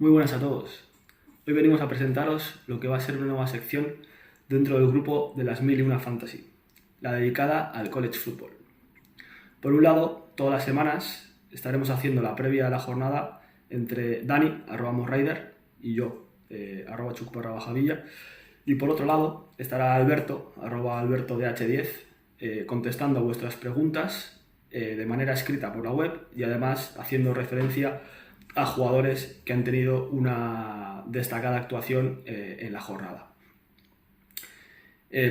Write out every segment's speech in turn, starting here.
Muy buenas a todos. Hoy venimos a presentaros lo que va a ser una nueva sección dentro del grupo de las 1001 Fantasy, la dedicada al College Football. Por un lado, todas las semanas estaremos haciendo la previa de la jornada entre Dani, @mosrider, y yo, @chuc_bajavilla. Y por otro lado, estará Alberto, @albertodh10, contestando vuestras preguntas de manera escrita por la web y además haciendo referencia a jugadores que han tenido una destacada actuación en la jornada.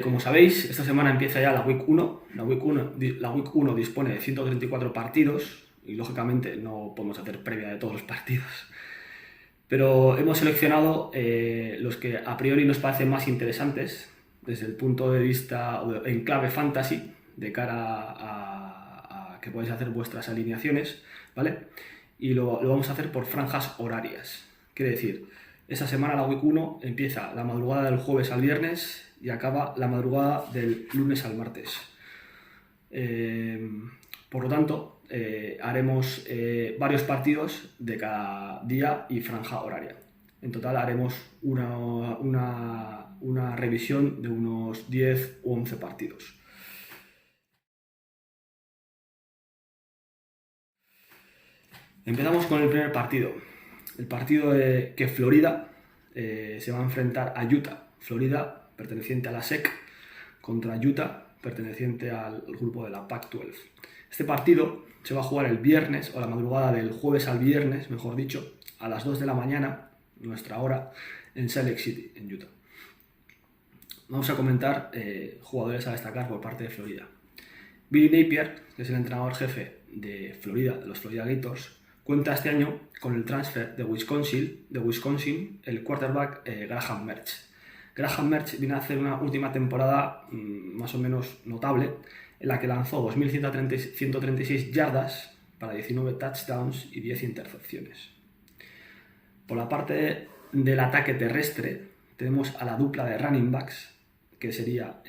Como sabéis, esta semana empieza ya la Week 1. La Week 1 dispone de 134 partidos y lógicamente no podemos hacer previa de todos los partidos. Pero hemos seleccionado los que a priori nos parecen más interesantes desde el punto de vista en clave fantasy, de cara a que podáis hacer vuestras alineaciones, ¿vale? Y lo vamos a hacer por franjas horarias. Quiere decir, esta semana la Week 1 empieza la madrugada del jueves al viernes y acaba la madrugada del lunes al martes. Por lo tanto, haremos varios partidos de cada día y franja horaria. En total haremos una revisión de unos 10 u 11 partidos. Empezamos con el primer partido. El partido de que Florida se va a enfrentar a Utah. Florida, perteneciente a la SEC, contra Utah, perteneciente al grupo de la Pac-12. Este partido se va a jugar el viernes, o la madrugada del jueves al viernes, mejor dicho, a las 2 de la mañana, nuestra hora, en Salt Lake City, en Utah. Vamos a comentar jugadores a destacar por parte de Florida. Billy Napier, que es el entrenador jefe de Florida, de los Florida Gators, cuenta este año con el transfer de Wisconsin, el quarterback Graham Mertz. Graham Mertz viene a hacer una última temporada más o menos notable, en la que lanzó 2.136 yardas para 19 touchdowns y 10 intercepciones. Por la parte del ataque terrestre tenemos a la dupla de running backs, que sería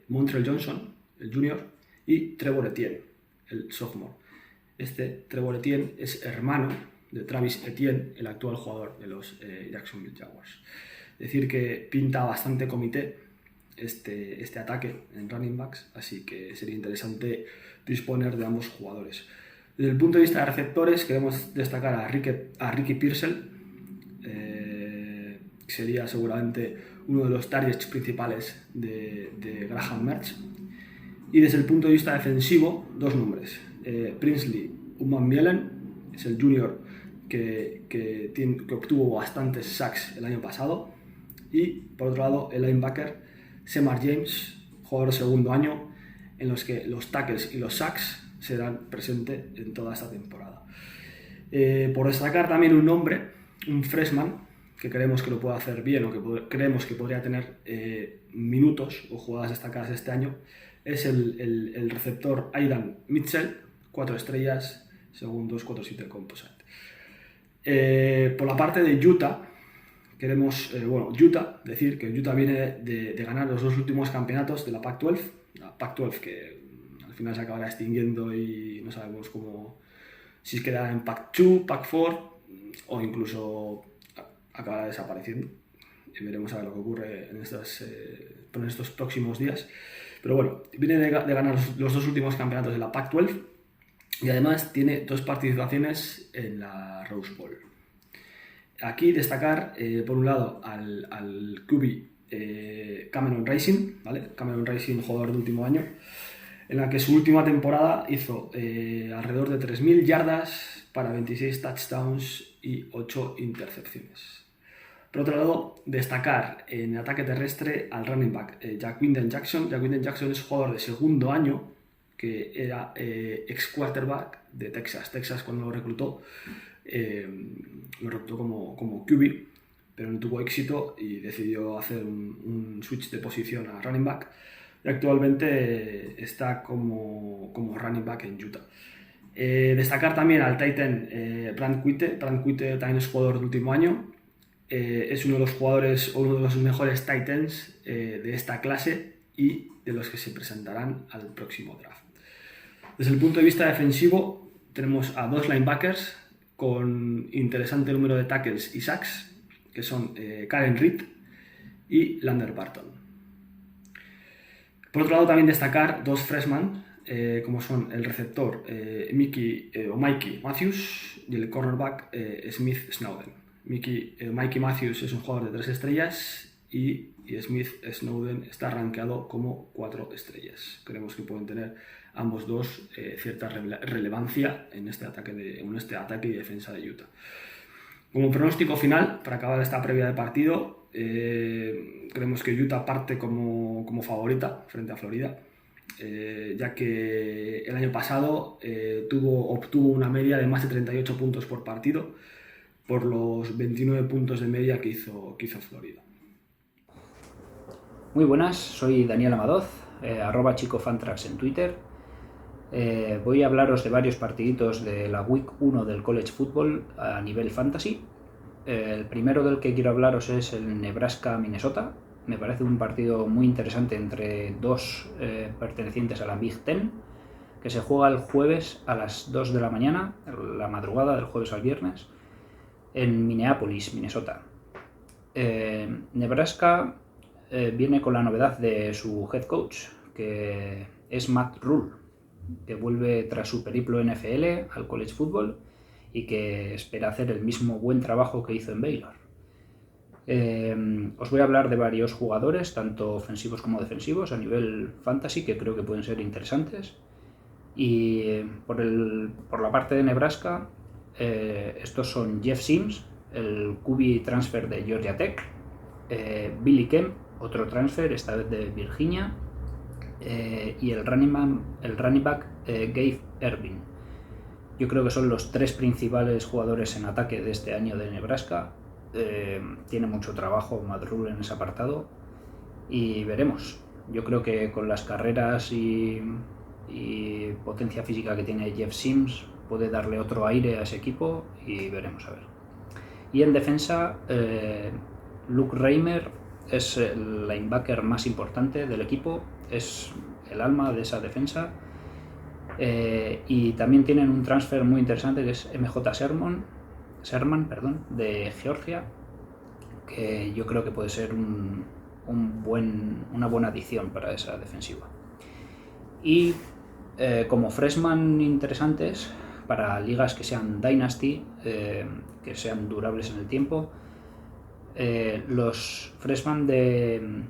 Montrell Johnson, el junior, y Trevor Etienne, el sophomore. Este Trevor Etienne es hermano de Travis Etienne, el actual jugador de los Jacksonville Jaguars. Es decir, que pinta bastante comité este ataque en running backs, así que sería interesante disponer de ambos jugadores. Desde el punto de vista de receptores, queremos destacar a Ricky Pearsall, que sería seguramente uno de los targets principales de Graham Mertz. Y desde el punto de vista defensivo, dos nombres. Princely Umanmielen es el junior que obtuvo bastantes sacks el año pasado. Y por otro lado, el linebacker Shemar James, jugador de segundo año, en los que los tackles y los sacks serán presentes en toda esta temporada. Por destacar también un nombre, un freshman, que creemos que lo puede hacer bien o que creemos que podría tener minutos o jugadas destacadas este año, es el receptor Aidan Mitchell, 4 estrellas, según 247 Composite. Por la parte de Utah, queremos, decir que Utah viene de ganar los 2 últimos campeonatos de la Pac-12, que al final se acabará extinguiendo y no sabemos si quedará en Pac-2, Pac-4 o incluso acabará desapareciendo. Y veremos a ver lo que ocurre en estos próximos días. Pero bueno, viene de ganar los 2 últimos campeonatos de la Pac-12 y además tiene 2 participaciones en la Rose Bowl. Aquí destacar, por un lado, al QB Cameron Rising, ¿vale? Cameron Rising, jugador de último año, en la que su última temporada hizo alrededor de 3.000 yardas para 26 touchdowns y 8 intercepciones. Por otro lado, destacar en el ataque terrestre al running back Ja'Quinden Jackson. Ja'Quinden Jackson es jugador de segundo año, que era ex quarterback de Texas. Texas, cuando lo reclutó como QB, pero no tuvo éxito y decidió hacer un switch de posición a running back, y actualmente está como running back en Utah. Destacar también al Titan Brant Cuite. Brant Cuite también es jugador de último año. Es uno de los jugadores o uno de los mejores Titans de esta clase y de los que se presentarán al próximo draft. Desde el punto de vista defensivo, tenemos a 2 linebackers con interesante número de tackles y sacks, que son Karen Reed y Lander Barton. Por otro lado, también destacar dos freshmen, como son el receptor Mikey Matthews y el cornerback Smith Snowden. Mikey Matthews es un jugador de 3 estrellas y Smith Snowden está rankeado como 4 estrellas. Creemos que pueden tener ambos dos cierta relevancia en este ataque y defensa de Utah. Como pronóstico final, para acabar esta previa de partido, creemos que Utah parte como favorita frente a Florida, ya que el año pasado obtuvo una media de más de 38 puntos por partido por los 29 puntos de media que hizo Florida. Muy buenas, soy Daniel Amadoz, @chicofantrax en Twitter. Voy a hablaros de varios partiditos de la Week 1 del College Football a nivel fantasy. El primero del que quiero hablaros es el Nebraska-Minnesota. Me parece un partido muy interesante entre dos pertenecientes a la Big Ten, que se juega el jueves a las 2 de la mañana, la madrugada del jueves al viernes, en Minneapolis, Minnesota. Nebraska viene con la novedad de su head coach, que es Matt Rhule, que vuelve tras su periplo NFL al college football y que espera hacer el mismo buen trabajo que hizo en Baylor. Os voy a hablar de varios jugadores, tanto ofensivos como defensivos, a nivel fantasy, que creo que pueden ser interesantes. Y por la parte de Nebraska, estos son Jeff Sims, el QB transfer de Georgia Tech, Billy Kemp, otro transfer, esta vez de Virginia, y el running back Gabe Ervin. Yo creo que son los 3 principales jugadores en ataque de este año de Nebraska. Tiene mucho trabajo Matt Rhule en ese apartado y veremos. Yo creo que con las carreras y potencia física que tiene Jeff Sims puede darle otro aire a ese equipo y veremos a ver. Y en defensa, Luke Reimer es el linebacker más importante del equipo, es el alma de esa defensa, y también tienen un transfer muy interesante que es MJ Sherman, de Georgia, que yo creo que puede ser una buena adición para esa defensiva. Y como freshman interesantes para ligas que sean Dynasty, que sean durables en el tiempo, los freshmen de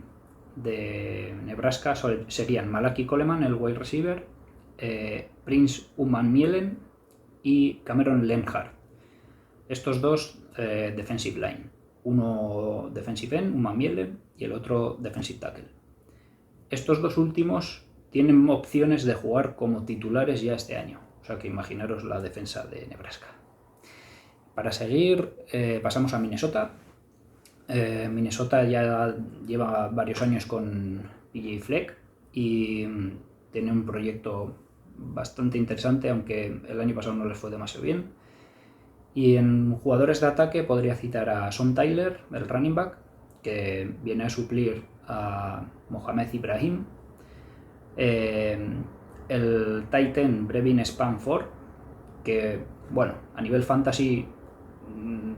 Nebraska serían Malachi Coleman, el wide receiver, Prince Umanmielen y Cameron Lenhardt. Estos dos defensive line, uno defensive end, Umanmielen, y el otro defensive tackle. Estos dos últimos tienen opciones de jugar como titulares ya este año, o sea que imaginaros la defensa de Nebraska. Para seguir, pasamos a Minnesota. Minnesota ya lleva varios años con PJ Fleck y tiene un proyecto bastante interesante, aunque el año pasado no les fue demasiado bien. Y en jugadores de ataque podría citar a Son Tyler, el running back, que viene a suplir a Mohamed Ibrahim, el tight end Brevin Spanford, que bueno, a nivel fantasy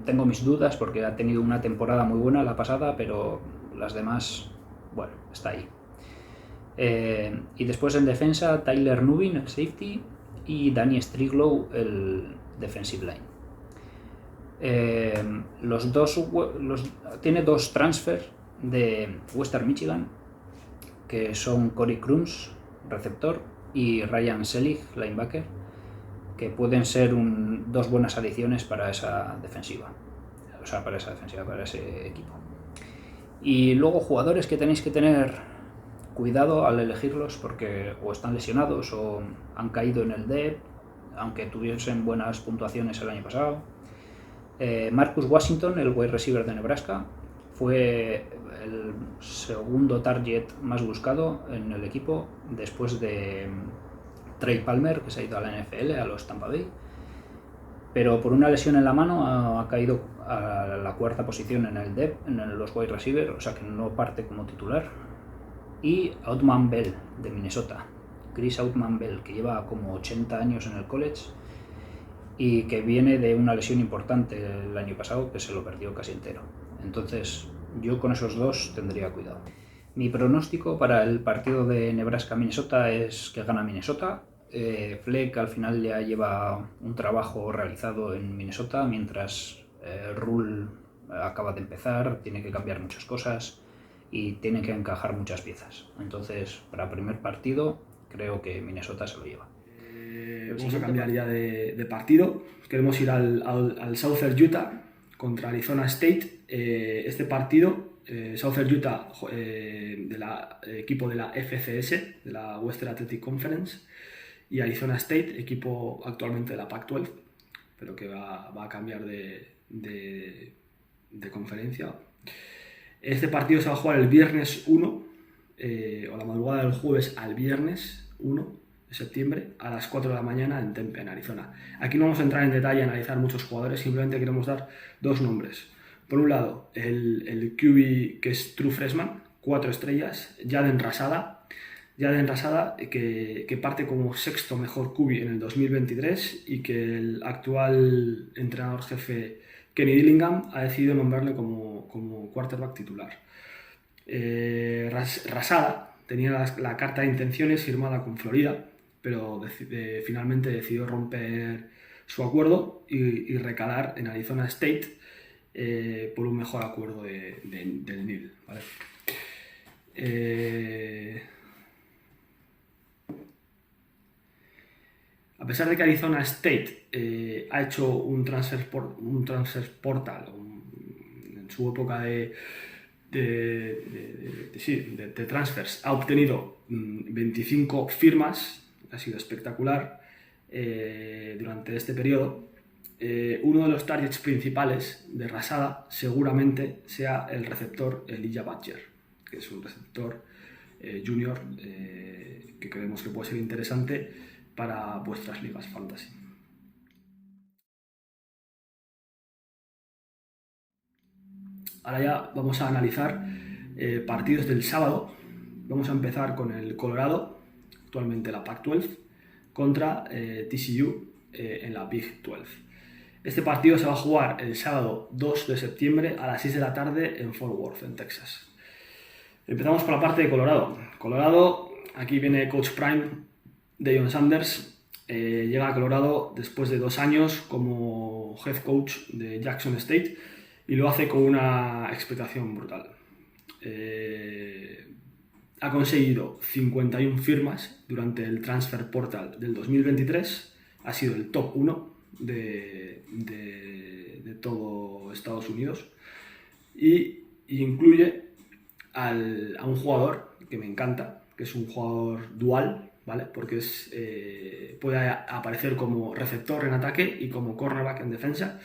tengo mis dudas porque ha tenido una temporada muy buena la pasada, pero las demás, bueno, está ahí. Y después en defensa, Tyler Nubin, el safety, y Danny Striglow, el defensive line. Tiene 2 transfers de Western Michigan, que son Corey Crooms, receptor, y Ryan Selig, linebacker, que pueden ser 2 buenas adiciones para esa defensiva. O sea, para ese equipo. Y luego jugadores que tenéis que tener cuidado al elegirlos porque o están lesionados o han caído en el depth, aunque tuviesen buenas puntuaciones el año pasado. Marcus Washington, el wide receiver de Nebraska, fue el segundo target más buscado en el equipo después de Trey Palmer, que se ha ido a la NFL, a los Tampa Bay, pero por una lesión en la mano ha caído a la 4ª posición en el depth, en los wide receiver, o sea que no parte como titular. Y Outman Bell, de Minnesota, Chris Outman Bell, que lleva como 80 años en el college y que viene de una lesión importante el año pasado que se lo perdió casi entero. Entonces yo con esos dos tendría cuidado. Mi pronóstico para el partido de Nebraska-Minnesota es que gana Minnesota. Fleck al final ya lleva un trabajo realizado en Minnesota, mientras Rule acaba de empezar, tiene que cambiar muchas cosas y tiene que encajar muchas piezas. Entonces, para primer partido, creo que Minnesota se lo lleva. Vamos a cambiar ya de partido. Queremos ir al Southern Utah contra Arizona State. Este partido, Southern Utah, equipo de la FCS, de la Western Athletic Conference, y Arizona State, equipo actualmente de la Pac-12, pero que va a cambiar de conferencia. Este partido se va a jugar el viernes 1, o la madrugada del jueves al viernes 1 de septiembre a las 4 de la mañana en Tempe, en Arizona. Aquí no vamos a entrar en detalle a analizar muchos jugadores, simplemente queremos dar dos nombres. Por un lado, el QB que es True Freshman, 4 estrellas, Jaden Rasada, que parte como sexto mejor QB en el 2023 y que el actual entrenador jefe Kenny Dillingham ha decidido nombrarle como quarterback titular. Rasada tenía la carta de intenciones firmada con Florida, pero finalmente decidió romper su acuerdo y recalar en Arizona State por un mejor acuerdo del NIL, ¿vale? A pesar de que Arizona State ha hecho un transfer portal en su época de transfers, ha obtenido 25 firmas, ha sido espectacular durante este periodo. Uno de los targets principales de Rasada seguramente sea el receptor Elijah Badger, que es un receptor junior que creemos que puede ser interesante para vuestras ligas fantasy. Ahora ya vamos a analizar partidos del sábado. Vamos a empezar con el Colorado, actualmente la Pac-12, contra TCU en la Big 12. Este partido se va a jugar el sábado 2 de septiembre a las 6 de la tarde en Fort Worth, en Texas. Empezamos con la parte de Colorado. Colorado, aquí viene Coach Prime, Deion Sanders. Llega a Colorado después de 2 años como head coach de Jackson State y lo hace con una expectación brutal. Ha conseguido 51 firmas durante el Transfer Portal del 2023, ha sido el top 1 de todo Estados Unidos y incluye a un jugador que me encanta, que es un jugador dual, ¿vale? Porque puede aparecer como receptor en ataque y como cornerback en defensa,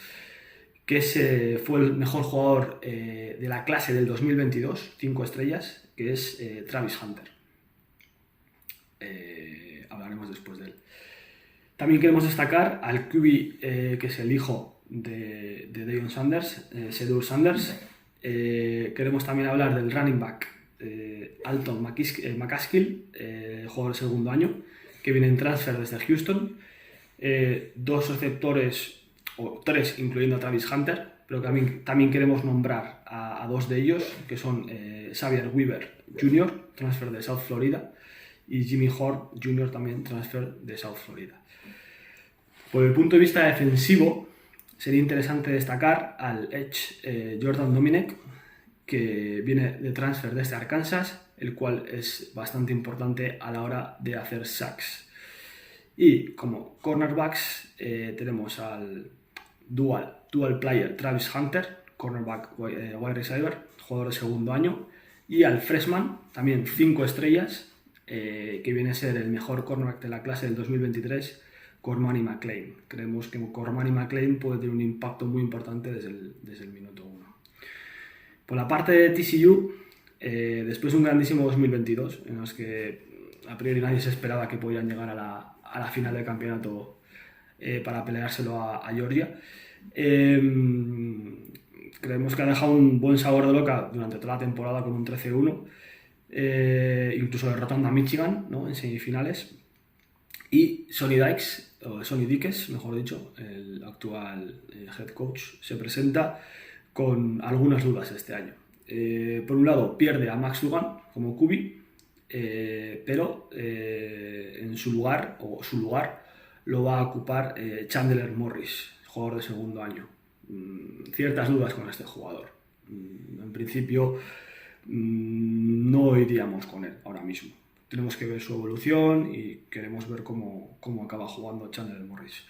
que fue el mejor jugador de la clase del 2022, 5 estrellas, que es Travis Hunter. Hablaremos después de él. También queremos destacar al QB, que es el hijo de Deion Sanders, Shedeur Sanders. Queremos también hablar del running back Alton McCaskill, jugador de segundo año, que viene en transfer desde Houston. 2 receptores, o 3 incluyendo a Travis Hunter, pero también queremos nombrar a 2 de ellos, que son Xavier Weaver Jr., transfer de South Florida, y Jimmy Horn Jr., también transfer de South Florida. Por el punto de vista defensivo, sería interesante destacar al edge Jordan Dominek, que viene de transfer desde Arkansas, el cual es bastante importante a la hora de hacer sacks. Y como cornerbacks tenemos al dual player Travis Hunter, cornerback wide receiver, jugador de segundo año, y al freshman, también 5 estrellas, que viene a ser el mejor cornerback de la clase del 2023, Cormani McLean. Creemos que Cormani McLean puede tener un impacto muy importante desde el minuto 1. Por la parte de TCU, después de un grandísimo 2022, en los que a priori nadie se esperaba que podían llegar a la final del campeonato para peleárselo a Georgia, creemos que ha dejado un buen sabor de boca durante toda la temporada con un 13-1, incluso derrotando a Michigan, ¿no?, en semifinales. Y Sonny Dykes, mejor dicho, el actual head coach, se presenta con algunas dudas este año. Por un lado, pierde a Max Duggan como QB, pero en su lugar lo va a ocupar Chandler Morris, jugador de segundo año. Ciertas dudas con este jugador. En principio no iríamos con él ahora mismo. Tenemos que ver su evolución y queremos ver cómo acaba jugando Chandler Morris.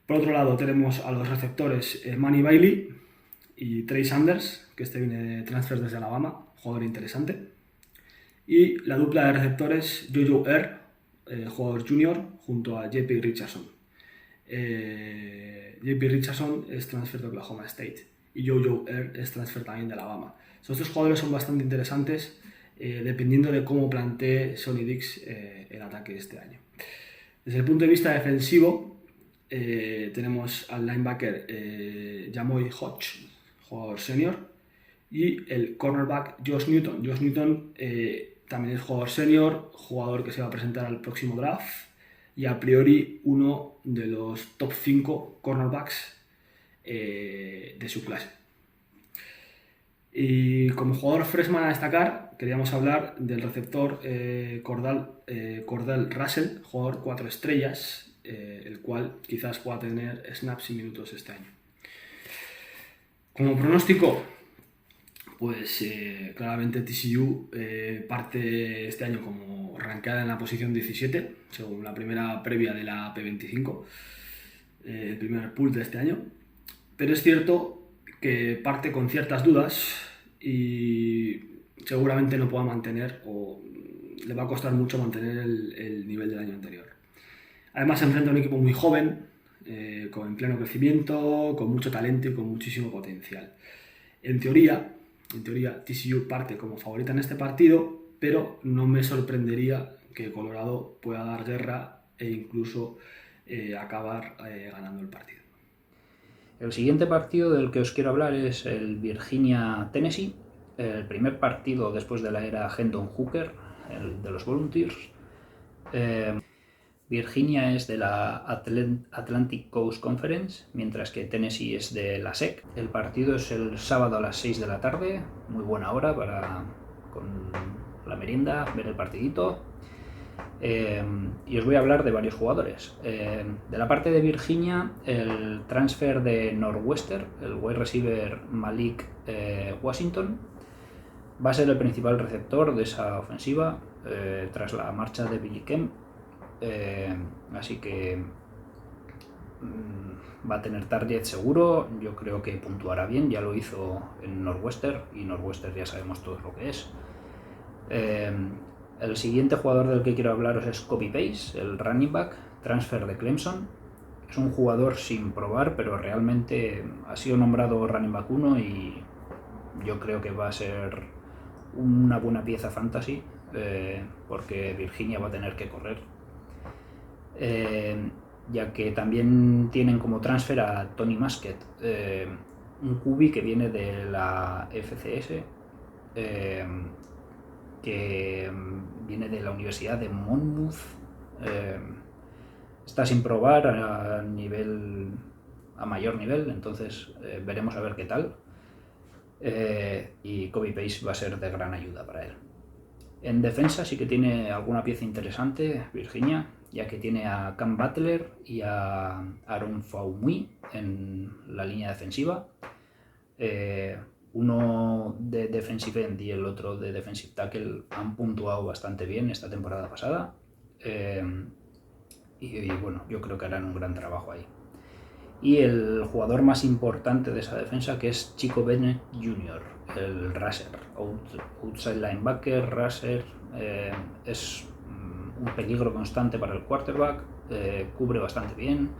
Por otro lado tenemos a los receptores Manny Bailey y Trey Sanders, que este viene de transfer desde Alabama, jugador interesante. Y la dupla de receptores Jojo Air, jugador junior, junto a JP Richardson. JP Richardson es transfer de Oklahoma State y Jojo Air es transfer también de Alabama. Estos dos jugadores son bastante interesantes dependiendo de cómo plantee Sonny Dykes el ataque este año. Desde el punto de vista defensivo tenemos al linebacker Jamoy Hodge, jugador senior, y el cornerback Josh Newton. Josh Newton también es jugador senior, jugador que se va a presentar al próximo draft y a priori uno de los top 5 cornerbacks de su clase. Y como jugador freshman a destacar, queríamos hablar del receptor Cordell Russell, jugador 4 estrellas, el cual quizás pueda tener snaps y minutos este año. Como pronóstico, pues claramente TCU parte este año como rankeada en la posición 17, según la primera previa de la P25, el primer pool de este año. Pero es cierto que parte con ciertas dudas y seguramente no pueda mantener o le va a costar mucho mantener el nivel del año anterior. Además se enfrenta a un equipo muy joven, en pleno crecimiento, con mucho talento y con muchísimo potencial. En teoría TCU parte como favorita en este partido, pero no me sorprendería que Colorado pueda dar guerra e incluso acabar ganando el partido. El siguiente partido del que os quiero hablar es el Virginia-Tennessee, el primer partido después de la era Hendon Hooker, el de los Volunteers. Virginia es de la Atlantic Coast Conference, mientras que Tennessee es de la SEC. El partido es el sábado a las 6 de la tarde, muy buena hora para con la merienda ver el partidito. Y os voy a hablar de varios jugadores. De la parte de Virginia, el transfer de Northwestern, el wide receiver Malik Washington, va a ser el principal receptor de esa ofensiva tras la marcha de Billy Kemp. Así que va a tener target seguro. Yo creo que puntuará bien, ya lo hizo en Northwestern y Northwestern ya sabemos todos lo que es. El siguiente jugador del que quiero hablaros es Kobe Pace, el running back, transfer de Clemson. Es un jugador sin probar, pero realmente ha sido nombrado running back 1 y yo creo que va a ser una buena pieza fantasy porque Virginia va a tener que correr. Ya que también tienen como transfer a Tony Muskett, un QB que viene de la FCS, que viene de la Universidad de Monmouth. Está sin probar a mayor nivel, entonces veremos a ver qué tal. Y Kobe Pace va a ser de gran ayuda para él. En defensa sí que tiene alguna pieza interesante Virginia, ya que tiene a Cam Butler y a Aaron Faumui en la línea defensiva. Uno de defensive end y el otro de defensive tackle han puntuado bastante bien esta temporada pasada. Y bueno, yo creo que harán un gran trabajo ahí. Y el jugador más importante de esa defensa, que es Chico Bennett Jr., el rusher, outside linebacker, rusher, es un peligro constante para el quarterback, cubre bastante bien,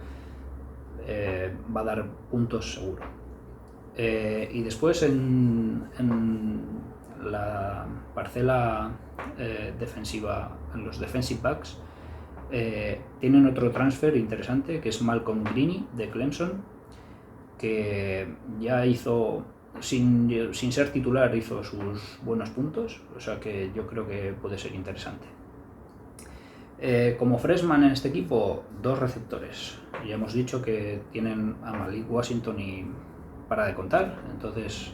va a dar puntos seguro. Y después en la parcela defensiva, en los defensive backs, tienen otro transfer interesante que es Malcolm Greene de Clemson, que ya hizo, sin ser titular, hizo sus buenos puntos, o sea que yo creo que puede ser interesante. Como freshman en este equipo, 2 receptores. Ya hemos dicho que tienen a Malik Washington y para de contar. Entonces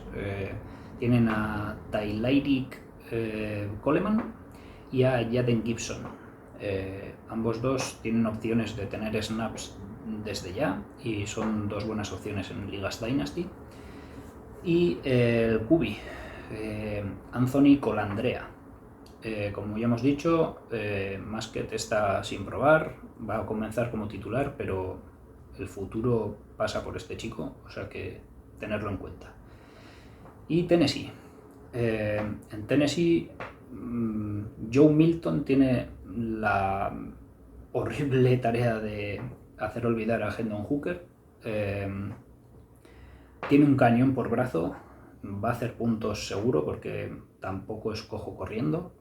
tienen a Tyleirik Coleman y a Jaden Gibson. Ambos dos tienen opciones de tener snaps desde ya y son 2 buenas opciones en ligas Dynasty. Y el QB, Anthony Colandrea. Como ya hemos dicho, Musket está sin probar, va a comenzar como titular, pero el futuro pasa por este chico, o sea que tenerlo en cuenta. Y Tennessee. En Tennessee, Joe Milton tiene la horrible tarea de hacer olvidar a Hendon Hooker. Tiene un cañón por brazo, va a hacer puntos seguro porque tampoco es cojo corriendo.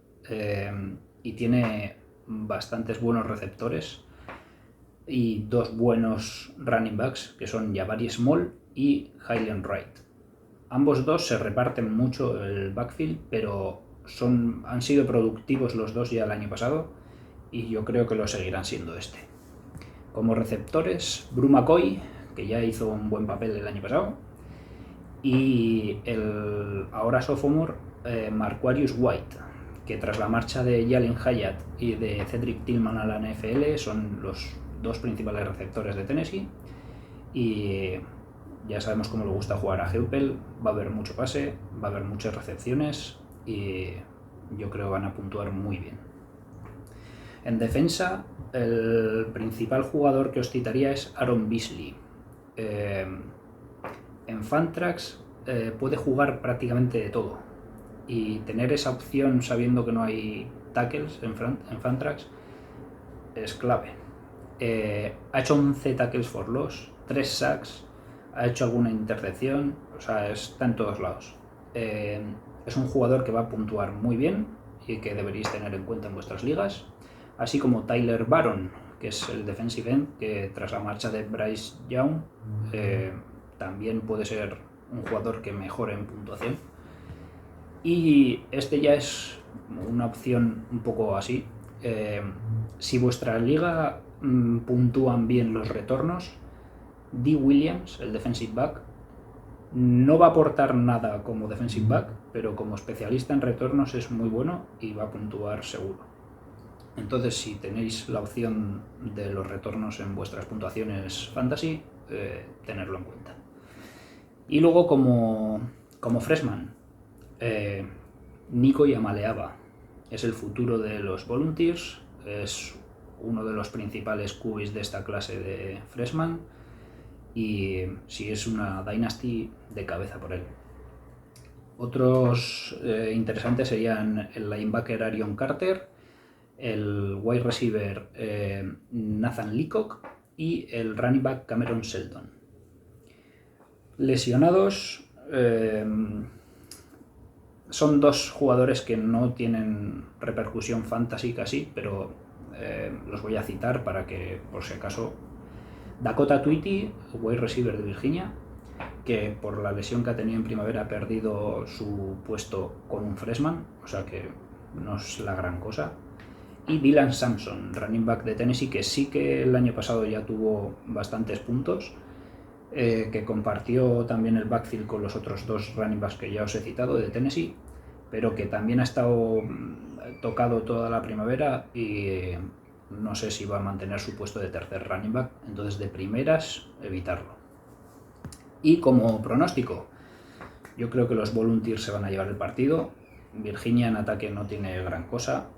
Y tiene bastantes buenos receptores y 2 buenos running backs que son Jabari Small y Hyland Wright. Ambos 2 se reparten mucho el backfield, pero han sido productivos los 2 ya el año pasado y yo creo que lo seguirán siendo este. Como receptores, Bru McCoy, que ya hizo un buen papel el año pasado, y el ahora sophomore Marquarius White, que tras la marcha de Jalen Hyatt y de Cedric Tillman a la NFL son los 2 principales receptores de Tennessee. Y ya sabemos cómo le gusta jugar a Heupel, va a haber mucho pase, va a haber muchas recepciones y yo creo que van a puntuar muy bien. En defensa, el principal jugador que os citaría es Aaron Beasley. En Fantrax puede jugar prácticamente de todo y tener esa opción sabiendo que no hay tackles en Fantrax es clave. Ha hecho 11 tackles for loss, 3 sacks, ha hecho alguna intercepción, o sea, está en todos lados. Es un jugador que va a puntuar muy bien y que deberíais tener en cuenta en vuestras ligas, así como Tyler Baron, que es el defensive end, que tras la marcha de Bryce Young también puede ser un jugador que mejore en puntuación. Y este ya es una opción un poco así. Si vuestra liga puntúan bien los retornos, Dee Williams, el defensive back, no va a aportar nada como defensive back, pero como especialista en retornos es muy bueno y va a puntuar seguro. Entonces, si tenéis la opción de los retornos en vuestras puntuaciones fantasy, tenerlo en cuenta. Y luego como freshman, Nico Yamaleava es el futuro de los Volunteers, es uno de los principales QBs de esta clase de freshman y si es una Dynasty, de cabeza por él. Otros interesantes serían el linebacker Arion Carter, el wide receiver Nathan Leacock y el running back Cameron Sheldon. Lesionados, son 2 jugadores que no tienen repercusión fantasy casi, pero los voy a citar para que, por si acaso, Dakota Twitty, wide receiver de Virginia, que por la lesión que ha tenido en primavera ha perdido su puesto con un freshman, o sea que no es la gran cosa. Y Dylan Sampson, running back de Tennessee, que sí que el año pasado ya tuvo bastantes puntos, que compartió también el backfield con los otros 2 running backs que ya os he citado de Tennessee, pero que también ha estado tocado toda la primavera y no sé si va a mantener su puesto de tercer running back, entonces de primeras evitarlo. Y como pronóstico, yo creo que los Volunteers se van a llevar el partido. Virginia en ataque no tiene gran cosa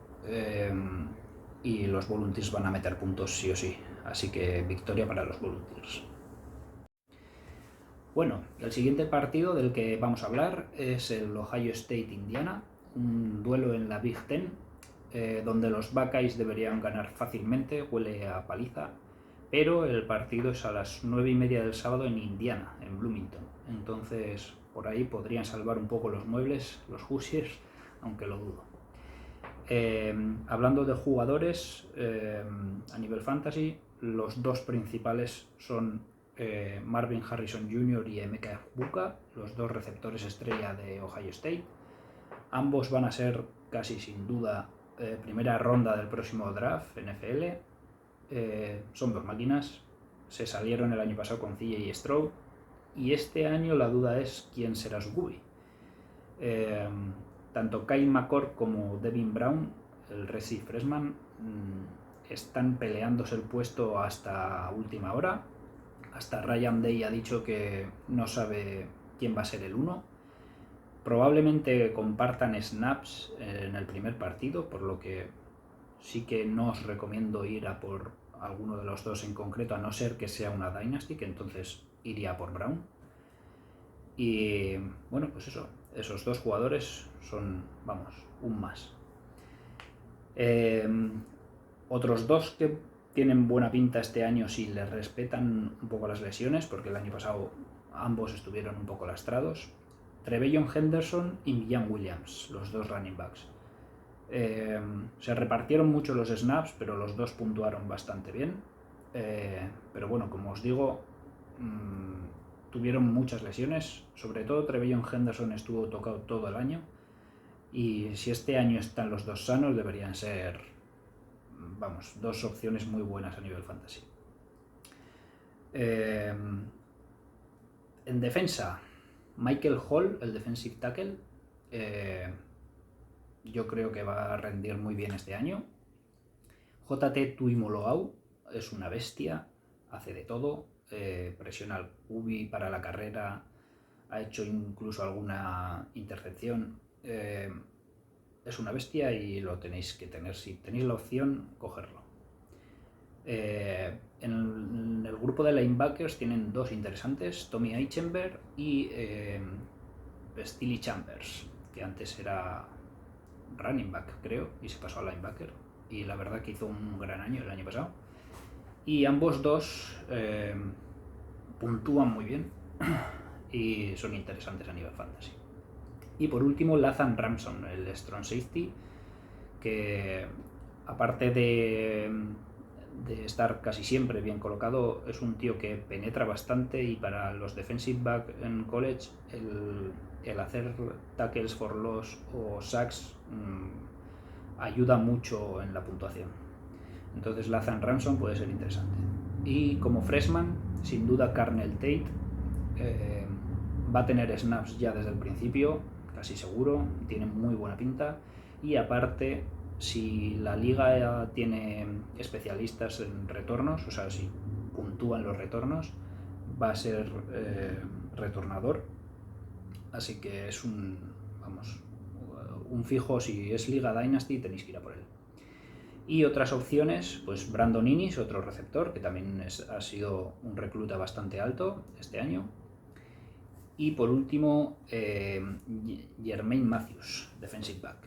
y los Volunteers van a meter puntos sí o sí, así que victoria para los Volunteers. Bueno, el siguiente partido del que vamos a hablar es el Ohio State-Indiana, un duelo en la Big Ten, donde los Buckeyes deberían ganar fácilmente, huele a paliza, pero el partido es a las 9:30 del sábado en Indiana, en Bloomington. Entonces, por ahí podrían salvar un poco los muebles, los Hoosiers, aunque lo dudo. Hablando de jugadores, a nivel fantasy, los 2 principales son Marvin Harrison Jr. y Emeka Egbuka, los 2 receptores estrella de Ohio State. Ambos van a ser casi sin duda primera ronda del próximo draft NFL. Son dos máquinas. Se salieron el año pasado con CJ Stroud. Y este año la duda es quién será su QB. Tanto Kyle McCord como Devin Brown, el Redshift freshman, están peleándose el puesto hasta última hora. Hasta Ryan Day ha dicho que no sabe quién va a ser el 1. Probablemente compartan snaps en el primer partido, por lo que sí que no os recomiendo ir a por alguno de los dos en concreto, a no ser que sea una Dynasty, que entonces iría por Brown. Y bueno, pues eso, esos dos jugadores son, vamos, un más. Otros dos que tienen buena pinta este año si les respetan un poco las lesiones, porque el año pasado ambos estuvieron un poco lastrados. Trevelyan Henderson y Miyan Williams, los dos running backs. Se repartieron mucho los snaps, pero los dos puntuaron bastante bien. Pero bueno, como os digo, tuvieron muchas lesiones. Sobre todo Trevelyan Henderson estuvo tocado todo el año. Y si este año están los dos sanos, deberían ser, vamos, dos opciones muy buenas a nivel fantasy. En defensa, Michael Hall, el defensive tackle, yo creo que va a rendir muy bien este año. JT Tuimoloau es una bestia, hace de todo, presiona al QB para la carrera, ha hecho incluso alguna intercepción. Es una bestia y lo tenéis que tener. Si tenéis la opción, cogerlo. En el grupo de linebackers tienen dos interesantes, Tommy Eichenberg y Steely Chambers, que antes era running back, creo, y se pasó a linebacker. Y la verdad que hizo un gran año el año pasado. Y ambos dos puntúan muy bien y son interesantes a nivel fantasy. Y por último, Lathan Ramson, el strong safety, que aparte de estar casi siempre bien colocado, es un tío que penetra bastante, y para los defensive back en college el hacer tackles for loss o sacks ayuda mucho en la puntuación. Entonces Lathan Ramson puede ser interesante. Y como freshman, sin duda Carnell Tate va a tener snaps ya desde el principio, casi seguro, tiene muy buena pinta. Y aparte, si la liga tiene especialistas en retornos, o sea, si puntúan los retornos, va a ser retornador. Así que es un fijo. Si es Liga Dynasty, tenéis que ir a por él. Y otras opciones, pues Brandon Inniss, otro receptor, que también ha sido un recluta bastante alto este año. Y por último, Jermaine Matthews, defensive back,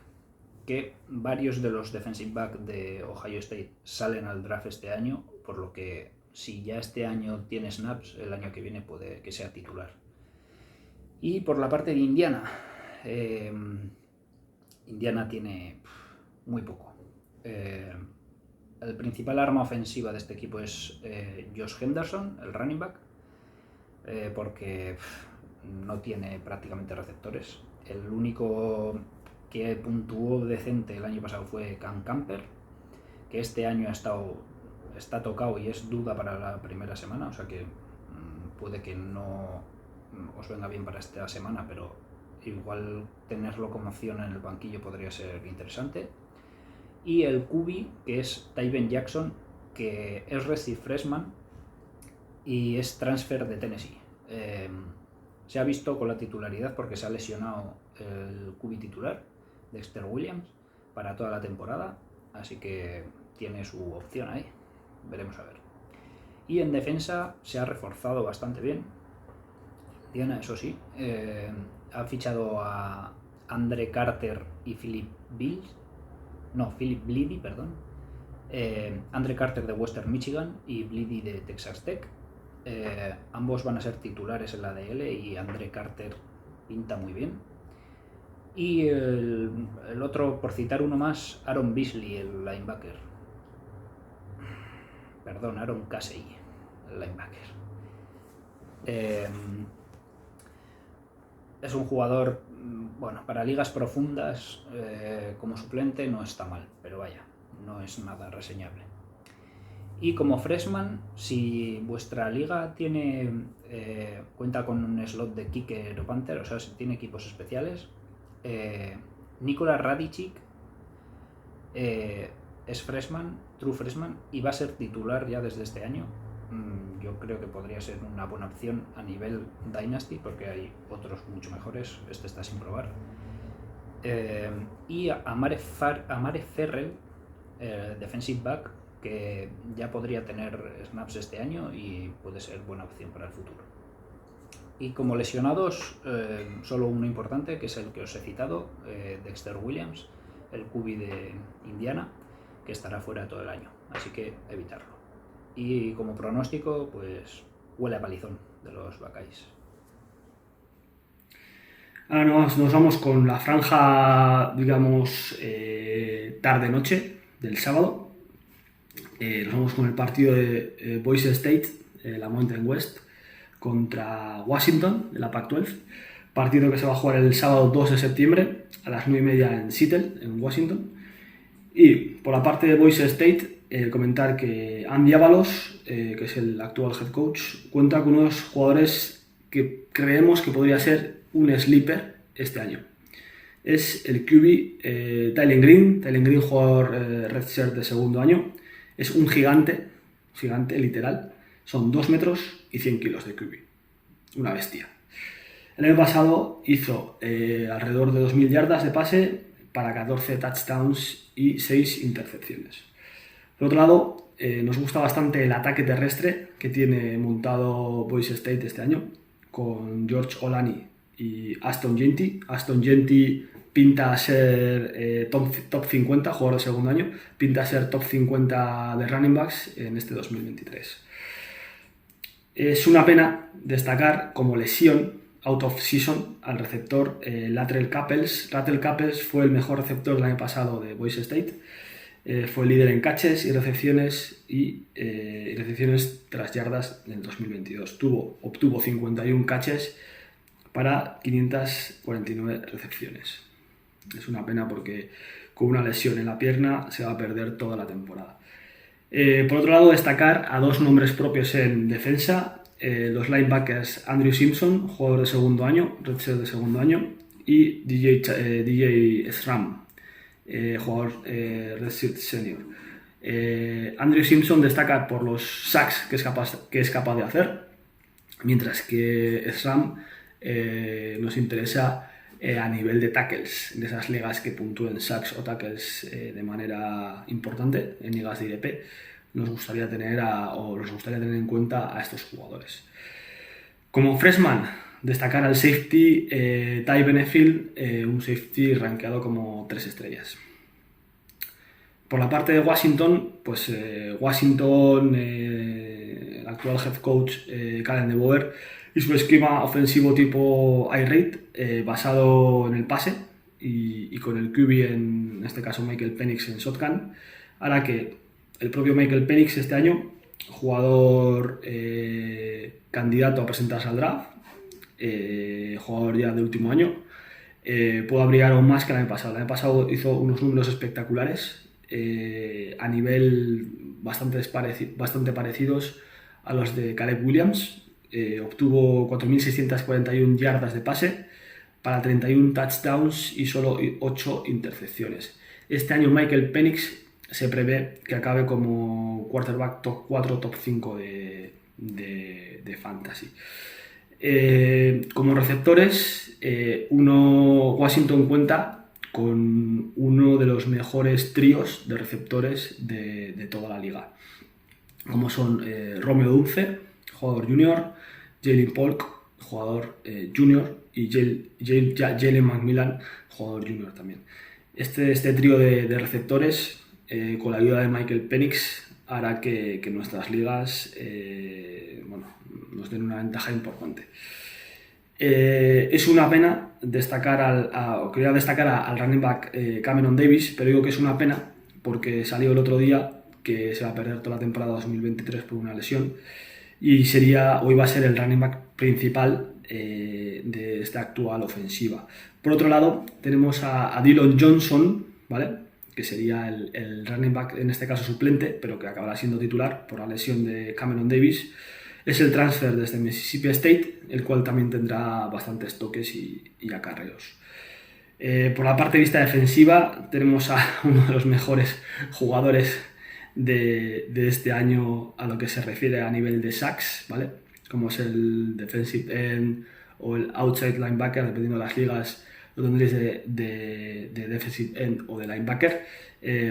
que varios de los defensive back de Ohio State salen al draft este año, por lo que si ya este año tiene snaps, el año que viene puede que sea titular. Y por la parte de Indiana, Indiana tiene muy poco. El principal arma ofensiva de este equipo es Josh Henderson, el running back, porque no tiene prácticamente receptores. El único que puntuó decente el año pasado fue Cam Camper, que este año está tocado y es duda para la primera semana, o sea que puede que no os venga bien para esta semana, pero igual tenerlo como opción en el banquillo podría ser interesante. Y el QB, que es Tyven Jackson, que es redshirt freshman y es transfer de Tennessee. Se ha visto con la titularidad porque se ha lesionado el QB titular, Dexter Williams, para toda la temporada, así que tiene su opción ahí, veremos a ver. Y en defensa se ha reforzado bastante bien. Diana, eso sí, ha fichado a Andre Carter y Philip Bleedy, perdón. Andre Carter de Western Michigan y Bleedy de Texas Tech. Ambos van a ser titulares en la DL y Andre Carter pinta muy bien. Y el otro, por citar uno más, Aaron Beasley, el linebacker. Perdón, Aaron Casey, el linebacker. es un jugador, bueno, para ligas profundas como suplente no está mal, pero vaya, no es nada reseñable. Y como freshman, si vuestra liga cuenta con un slot de kicker o punter, o sea, si tiene equipos especiales, Nikola Radicic es freshman, true freshman, y va a ser titular ya desde este año. Yo creo que podría ser una buena opción a nivel Dynasty, porque hay otros mucho mejores, este está sin probar. Y Amare Ferrell, defensive back, que ya podría tener snaps este año y puede ser buena opción para el futuro. Y como lesionados, solo uno importante, que es el que os he citado, Dexter Williams, el QB de Indiana, que estará fuera todo el año, así que evitarlo. Y como pronóstico, pues huele a palizón de los Buckeyes. Ahora nos vamos con la franja, digamos, tarde-noche del sábado. Nos vamos con el partido de Boise State, la Mountain West, contra Washington, de la Pac-12. Partido que se va a jugar el sábado 2 de septiembre a las 9:30 en Seattle, en Washington. Y por la parte de Boise State, comentar que Andy Avalos, que es el actual head coach, cuenta con unos jugadores que creemos que podría ser un sleeper este año. Es el QB Tylen Green, jugador redshirt de segundo año. Es un gigante literal. Son 2 metros y 100 kilos de QB. Una bestia. El año pasado hizo alrededor de 2.000 yardas de pase para 14 touchdowns y 6 intercepciones. Por otro lado, nos gusta bastante el ataque terrestre que tiene montado Boise State este año, con George Olani y Ashton Jeanty. Ashton Jeanty pinta a ser top 50, jugador de segundo año, pinta a ser top 50 de running backs en este 2023. Es una pena destacar como lesión out of season al receptor Latrell Capels. Latrell Capels fue el mejor receptor del año pasado de Boise State. Fue líder en catches y recepciones tras yardas en el 2022. Obtuvo 51 catches para 549 recepciones. Es una pena porque con una lesión en la pierna se va a perder toda la temporada. Por otro lado, destacar a 2 nombres propios en defensa. Los linebackers Andrew Simpson, jugador de segundo año, redshirt de segundo año, y DJ Schramm, jugador redshirt senior. Andrew Simpson destaca por los sacks que es capaz de hacer, mientras que Schramm nos interesa a nivel de tackles, de esas ligas que puntúen sacks o tackles de manera importante, en ligas de IDP. Nos gustaría tener en cuenta a estos jugadores. Como freshman, destacar al safety Ty Benefield, un safety rankeado como 3 estrellas. Por la parte de Washington, pues el actual head coach Kalen DeBoer y su esquema ofensivo tipo air raid, basado en el pase y con el QB, en este caso Michael Penix, en shotgun, hará que el propio Michael Penix este año, jugador candidato a presentarse al draft, jugador ya de último año, pueda brillar aún más que el año pasado. El año pasado hizo unos números espectaculares a nivel bastante parecidos a los de Caleb Williams. Obtuvo 4.641 yardas de pase para 31 touchdowns y solo 8 intercepciones. Este año Michael Penix se prevé que acabe como quarterback top 4, top 5 de fantasy. Como receptores, Washington cuenta con uno de los mejores tríos de receptores de toda la liga, como son Romeo Dunce, jugador junior, Jalen Polk, jugador junior, y Jalen McMillan, jugador junior también. Este trío de receptores, con la ayuda de Michael Penix, hará que nuestras ligas nos den una ventaja importante. Es una pena destacar al running back Cameron Davis, pero digo que es una pena porque salió el otro día que se va a perder toda la temporada 2023 por una lesión, y hoy va a ser el running back principal de esta actual ofensiva. Por otro lado, tenemos a Dillon Johnson, ¿vale? Que sería el running back, en este caso suplente, pero que acabará siendo titular por la lesión de Cameron Davis. Es el transfer desde Mississippi State, el cual también tendrá bastantes toques y acarreos. Por la parte de vista defensiva, tenemos a uno de los mejores jugadores de este año a lo que se refiere a nivel de sacks, ¿vale? Como es el defensive end o el outside linebacker, dependiendo de las ligas, lo tendréis de defensive end o de linebacker.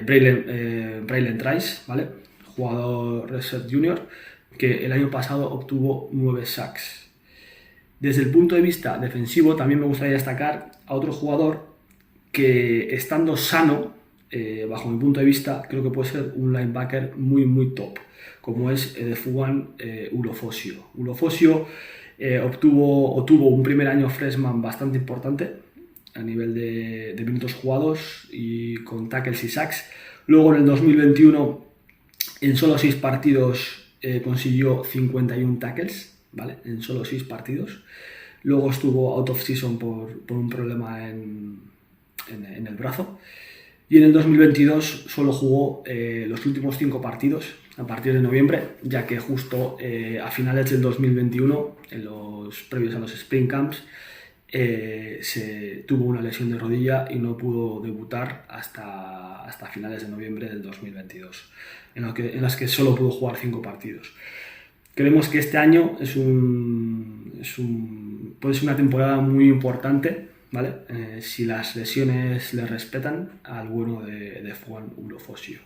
Braylon Trice, ¿vale? Jugador redshirt junior, que el año pasado obtuvo 9 sacks. Desde el punto de vista defensivo, también me gustaría destacar a otro jugador que, estando sano, bajo mi punto de vista, creo que puede ser un linebacker muy top, como es Edefuan Ulofosio. Ulofosio tuvo un primer año freshman bastante importante a nivel de minutos jugados y con tackles y sacks. Luego en el 2021, en solo 6 partidos, consiguió 51 tackles, ¿vale? En solo 6 partidos. Luego estuvo out of season por un problema en el brazo. Y en el 2022 solo jugó los últimos 5 partidos a partir de noviembre, ya que justo a finales del 2021, en los previos a los Spring Camps, se tuvo una lesión de rodilla y no pudo debutar hasta finales de noviembre del 2022, en las que solo pudo jugar 5 partidos. Creemos que este año puede ser una temporada muy importante, ¿vale? Si las lesiones le respetan al bueno de Juan Ulofosio,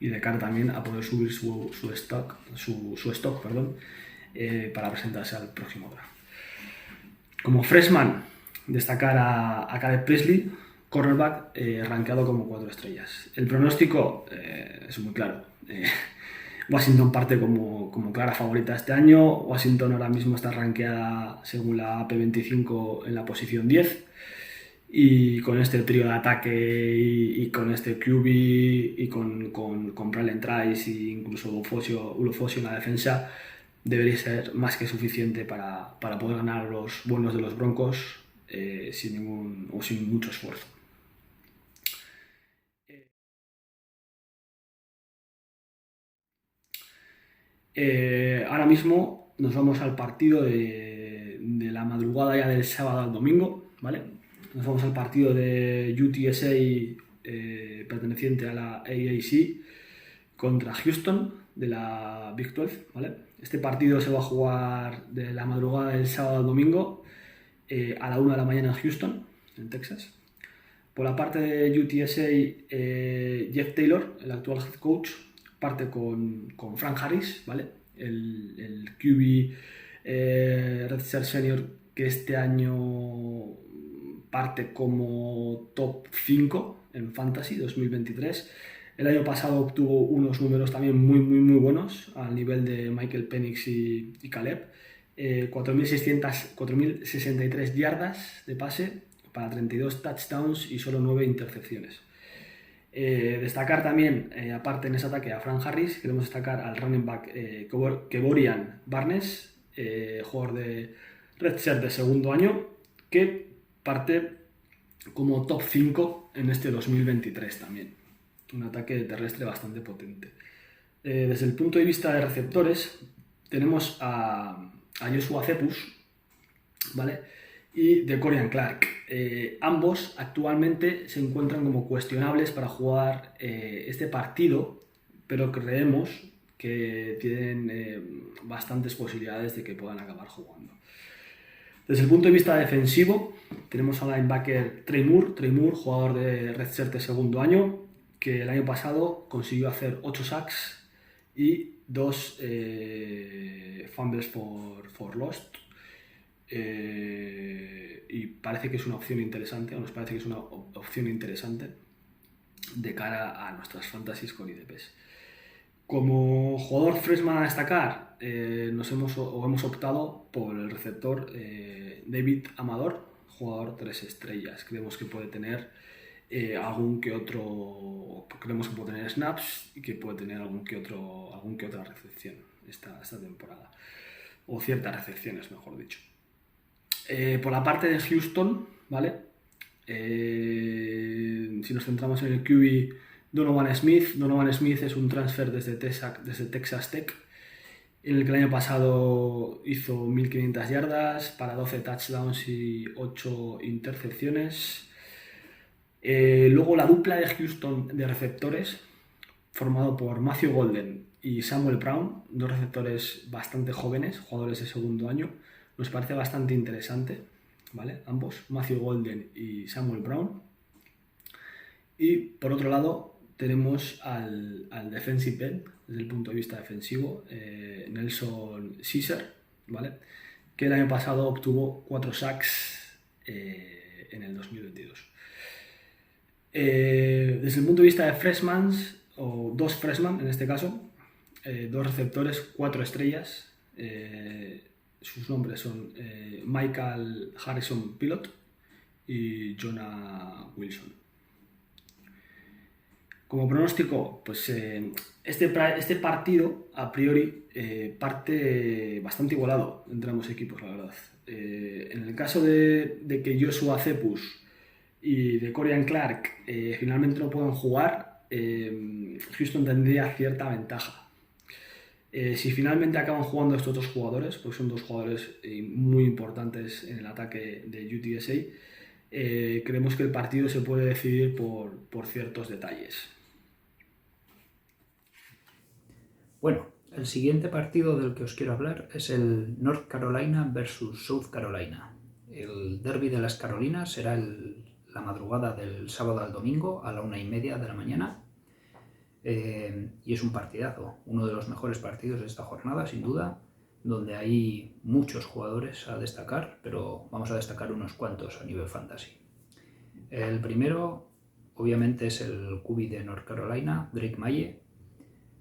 y de cara también a poder subir su stock, para presentarse al próximo draft. Como freshman, destacar a Caleb Presley, cornerback, rankeado como 4 estrellas. El pronóstico es muy claro. Washington parte como clara favorita este año. Washington ahora mismo está rankeada según la AP25 en la posición 10. Y con este trío de ataque y con este QB y con Braylon Trice e incluso Ulofosio en la defensa, debería ser más que suficiente para poder ganar los buenos de los Broncos sin mucho esfuerzo. Ahora mismo nos vamos al partido de la madrugada ya del sábado al domingo, ¿vale? Nos vamos al partido de UTSA perteneciente a la AAC contra Houston de la Big 12, ¿vale? Este partido se va a jugar de la madrugada del sábado al domingo a la 1 de la mañana en Houston, en Texas. Por la parte de UTSA, Jeff Taylor, el actual head coach, parte con Frank Harris, ¿vale? El QB redshirt senior, que este año parte como top 5 en Fantasy 2023. El año pasado obtuvo unos números también muy buenos al nivel de Michael Penix y Caleb. 4.063 yardas de pase para 32 touchdowns y solo 9 intercepciones. Destacar también, aparte en ese ataque, a Frank Harris. Queremos destacar al running back Kevorian Barnes, jugador de redshirt de segundo año, que parte como top 5 en este 2023 también. Un ataque terrestre bastante potente. Desde el punto de vista de receptores, tenemos a Joshua Cepus, ¿vale? Y de Corian Clark. Ambos actualmente se encuentran como cuestionables para jugar este partido, pero creemos que tienen bastantes posibilidades de que puedan acabar jugando. Desde el punto de vista defensivo, tenemos al linebacker Trey Moore, jugador de redshirt de segundo año, que el año pasado consiguió hacer 8 sacks y 2 fumbles for lost. Y parece que es una opción interesante, o nos parece que es una opción interesante de cara a nuestras fantasies con IDPs. Como jugador freshman a destacar, hemos optado por el receptor David Amador, jugador 3 estrellas. Creemos que puede tener creemos que puede tener snaps y que puede tener algún que otra recepción esta temporada, o ciertas recepciones, mejor dicho. Por la parte de Houston, ¿vale? Si nos centramos en el QB Donovan Smith es un transfer desde Texas Tech, en el que el año pasado hizo 1500 yardas para 12 touchdowns y 8 intercepciones. Luego la dupla de Houston de receptores, formado por Matthew Golden y Samuel Brown, dos receptores bastante jóvenes, jugadores de segundo año, nos parece bastante interesante, ¿vale? Ambos, Matthew Golden y Samuel Brown. Y por otro lado tenemos al defensive end, desde el punto de vista defensivo, Nelson Caesar, ¿vale? Que el año pasado obtuvo 4 sacks en el 2022. Desde el punto de vista de freshmans, o 2 freshmen en este caso, 2 receptores, 4 estrellas. Sus nombres son Michael Harrison Pilot y Jonah Wilson. Como pronóstico, pues este partido a priori parte bastante igualado entre ambos equipos, la verdad. En el caso de que Joshua Cepus y de Corian Clark finalmente no puedan jugar, Houston tendría cierta ventaja. Si finalmente acaban jugando estos dos jugadores, pues son dos jugadores muy importantes en el ataque de UTSA, creemos que el partido se puede decidir por ciertos detalles. Bueno, el siguiente partido del que os quiero hablar es el North Carolina versus South Carolina. El derby de las Carolinas será la madrugada del sábado al domingo a la 1:30 de la mañana. Y es un partidazo, uno de los mejores partidos de esta jornada, sin duda, donde hay muchos jugadores a destacar, pero vamos a destacar unos cuantos a nivel fantasy. El primero, obviamente, es el QB de North Carolina, Drake Maye.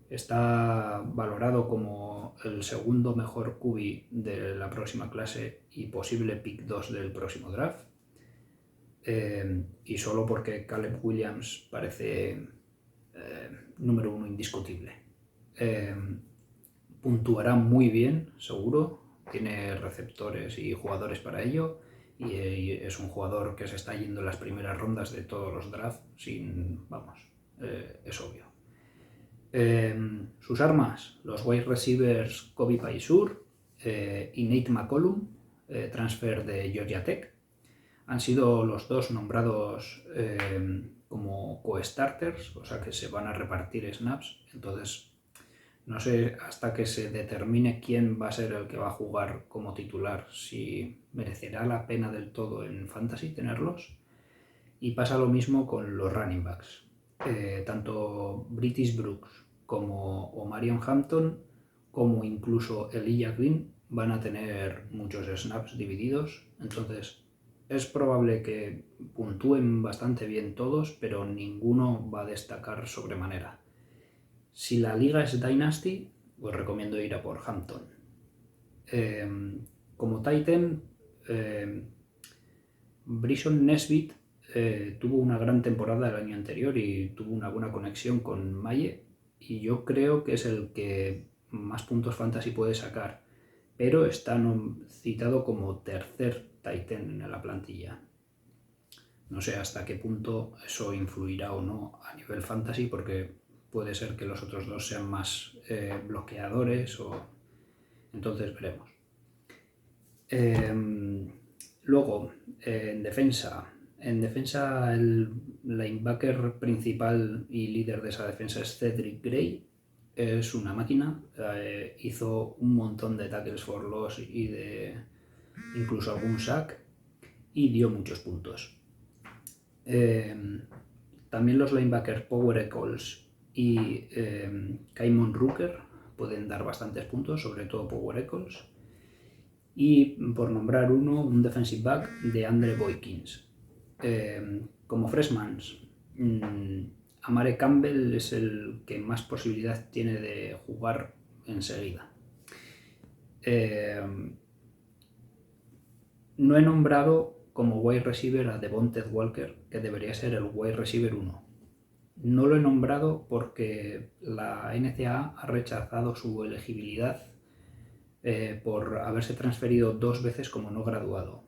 Está valorado como el segundo mejor QB de la próxima clase y posible pick 2 del próximo draft. Y solo porque Caleb Williams parece número 1 indiscutible. Puntuará muy bien, seguro. Tiene receptores y jugadores para ello. Y es un jugador que se está yendo en las primeras rondas de todos los drafts es obvio. Sus armas, los wide receivers Kobe Paisur y Nate McCollum, transfer de Georgia Tech, han sido los dos nombrados como co-starters, o sea que se van a repartir snaps. Entonces no sé hasta que se determine quién va a ser el que va a jugar como titular, si merecerá la pena del todo en fantasy tenerlos. Y pasa lo mismo con los running backs. Tanto British Brooks como Omarion Hampton, como incluso Elijah Green, van a tener muchos snaps divididos. Entonces es probable que puntúen bastante bien todos, pero ninguno va a destacar sobremanera. Si la liga es Dynasty, os recomiendo ir a por Hampton. Como Titan, Bryson Nesbitt tuvo una gran temporada el año anterior y tuvo una buena conexión con Maye, y yo creo que es el que más puntos fantasy puede sacar, pero está citado como tercer Titan en la plantilla. No sé hasta qué punto eso influirá o no a nivel fantasy, porque puede ser que los otros dos sean más bloqueadores, entonces veremos. Luego, en defensa el linebacker principal y líder de esa defensa es Cedric Gray. Es una máquina, hizo un montón de tackles for loss y de incluso algún sack, y dio muchos puntos. También los linebackers Power Echols y Kaimon Rooker pueden dar bastantes puntos, sobre todo Power Echols. Y por nombrar uno, un defensive back de Andre Boykins. Como freshmans, Amare Campbell es el que más posibilidad tiene de jugar enseguida. No he nombrado como wide receiver a Devontae Walker, que debería ser el wide receiver 1. No lo he nombrado porque la NCAA ha rechazado su elegibilidad por haberse transferido 2 veces como no graduado.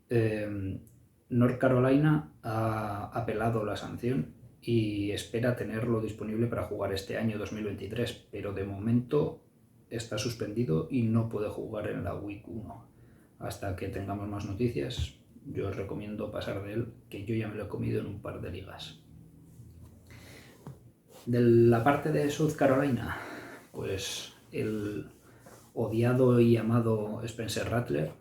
North Carolina ha apelado la sanción y espera tenerlo disponible para jugar este año 2023, pero de momento está suspendido y no puede jugar en la Week 1. Hasta que tengamos más noticias, yo os recomiendo pasar de él, que yo ya me lo he comido en un par de ligas. De la parte de South Carolina, pues el odiado y amado Spencer Rattler,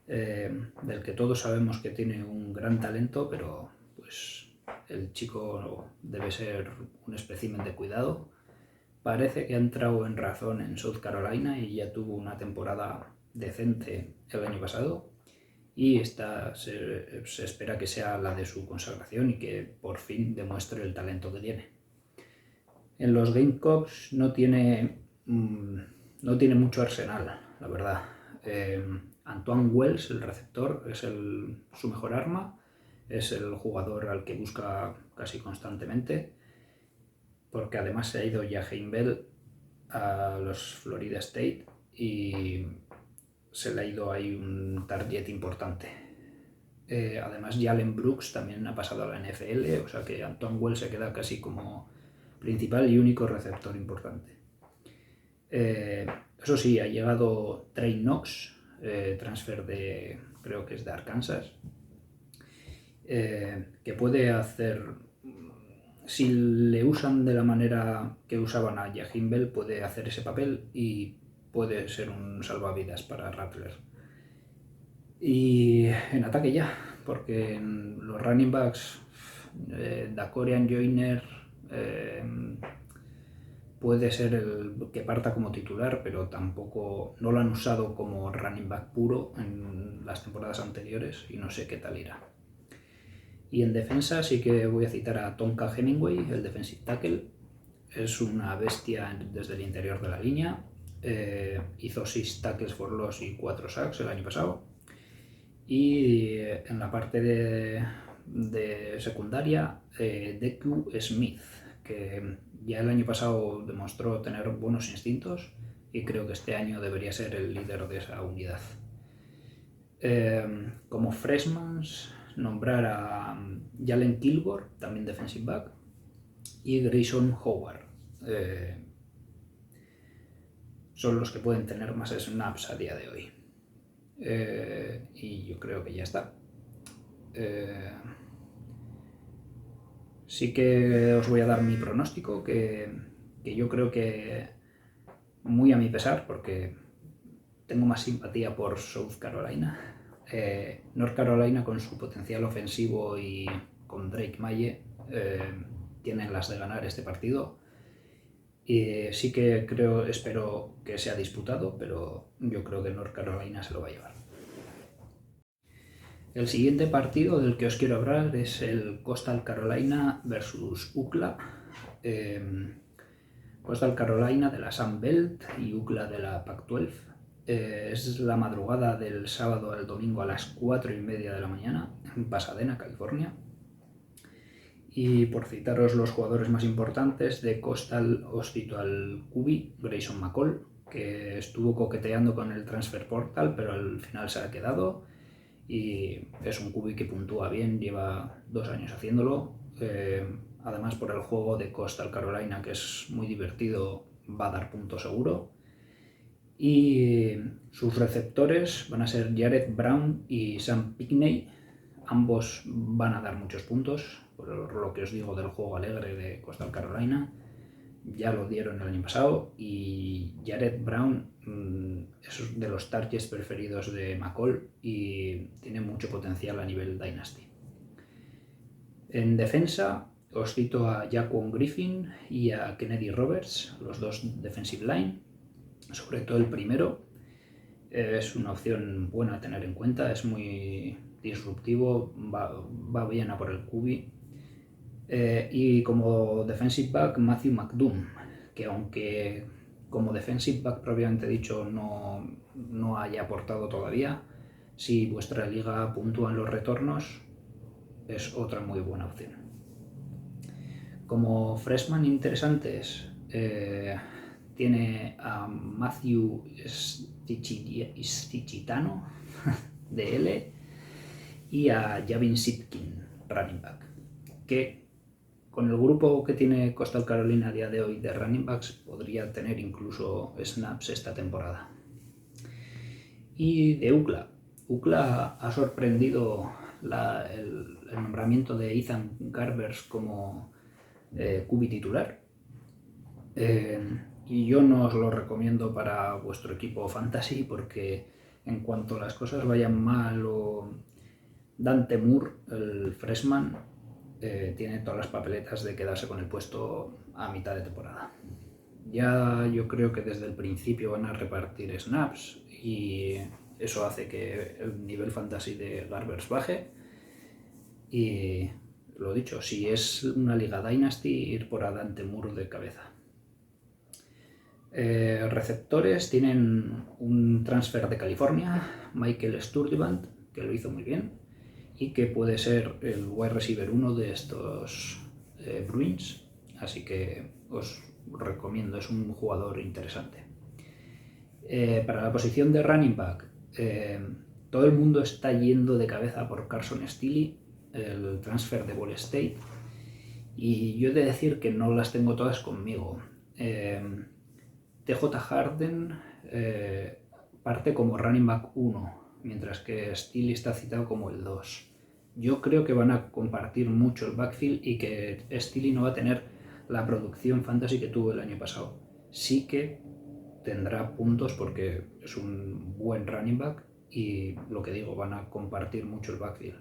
del que todos sabemos que tiene un gran talento, pero pues el chico debe ser un espécimen de cuidado. Parece que ha entrado en razón en South Carolina y ya tuvo una temporada decente el año pasado, y esta se espera que sea la de su consagración y que por fin demuestre el talento que tiene. En los Gamecocks no tiene mucho arsenal, la verdad. Antoine Wells, el receptor, es su mejor arma. Es el jugador al que busca casi constantemente, porque además se ha ido Jaheim Bell a los Florida State y se le ha ido ahí un target importante. Además, Jalen Brooks también ha pasado a la NFL, o sea que Antoine Wells se queda casi como principal y único receptor importante. Eso sí, ha llegado Trey Knox, transfer creo que es de Arkansas, que puede hacer, si le usan de la manera que usaban a Jaheim Bell, puede hacer ese papel y puede ser un salvavidas para Rattler. Y en ataque ya, porque en los running backs, Dakorian Joyner puede ser el que parta como titular, pero tampoco no lo han usado como running back puro en las temporadas anteriores y no sé qué tal irá. Y en defensa sí que voy a citar a Tonka Hemingway, el defensive tackle. Es una bestia desde el interior de la línea. Hizo 6 tackles for loss y 4 sacks el año pasado. Y en la parte de secundaria, Deku Smith, que ya el año pasado demostró tener buenos instintos y creo que este año debería ser el líder de esa unidad. Como freshmans, nombrar a Jalen Kilgore, también defensive back, y Grayson Howard. Son los que pueden tener más snaps a día de hoy. Y yo creo que ya está. Sí que os voy a dar mi pronóstico, que yo creo que muy a mi pesar, porque tengo más simpatía por South Carolina. North Carolina, con su potencial ofensivo y con Drake Maye, tienen las de ganar este partido. Y sí que espero que sea disputado, pero yo creo que North Carolina se lo va a llevar. El siguiente partido del que os quiero hablar es el Coastal Carolina versus UCLA. Coastal Carolina de la Sun Belt y UCLA de la Pac-12. Es la madrugada del sábado al domingo a las 4:30 de la mañana en Pasadena, California. Y por citaros los jugadores más importantes de Coastal, os cito al QB Grayson McCall, que estuvo coqueteando con el Transfer Portal, pero al final se ha quedado. Y es un QB que puntúa bien, lleva 2 años haciéndolo. Además, por el juego de Coastal Carolina, que es muy divertido, va a dar punto seguro. Y sus receptores van a ser Jared Brown y Sam Pinkney. Ambos van a dar muchos puntos, por lo que os digo del juego alegre de Coastal Carolina. Ya lo dieron el año pasado, y Jared Brown es de los targets preferidos de McCall y tiene mucho potencial a nivel Dynasty. En defensa os cito a Jaquan Griffin y a Kennedy Roberts, los dos defensive line. Sobre todo el primero es una opción buena a tener en cuenta, es muy disruptivo, va bien a por el QB. Y como defensive back, Matthew McDoom, que aunque como defensive back propiamente dicho no haya aportado todavía, si vuestra liga puntúa en los retornos, es otra muy buena opción. Como freshman interesantes, tiene a Matthew Stichitano de L, y a Javin Sitkin, running back, que con el grupo que tiene Coastal Carolina a día de hoy de running backs podría tener incluso snaps esta temporada. Y de UCLA. UCLA ha sorprendido el nombramiento de Ethan Garbers como QB titular. Y yo no os lo recomiendo para vuestro equipo fantasy porque en cuanto las cosas vayan mal o Dante Moore, el freshman, tiene todas las papeletas de quedarse con el puesto a mitad de temporada. Ya yo creo que desde el principio van a repartir snaps y eso hace que el nivel fantasy de Garbers baje. Y lo dicho, si es una liga Dynasty, ir por Dante Moore de cabeza. Receptores tienen un transfer de California, Michael Sturtevant, que lo hizo muy bien y que puede ser el wide receiver 1 de estos Bruins, así que os recomiendo, es un jugador interesante. Para la posición de running back, todo el mundo está yendo de cabeza por Carson Steele, el transfer de Ball State, y yo he de decir que no las tengo todas conmigo. TJ Harden parte como running back 1, mientras que Steele está citado como el 2. Yo creo que van a compartir mucho el backfield y que Steele no va a tener la producción fantasy que tuvo el año pasado. Sí que tendrá puntos porque es un buen running back y lo que digo, van a compartir mucho el backfield.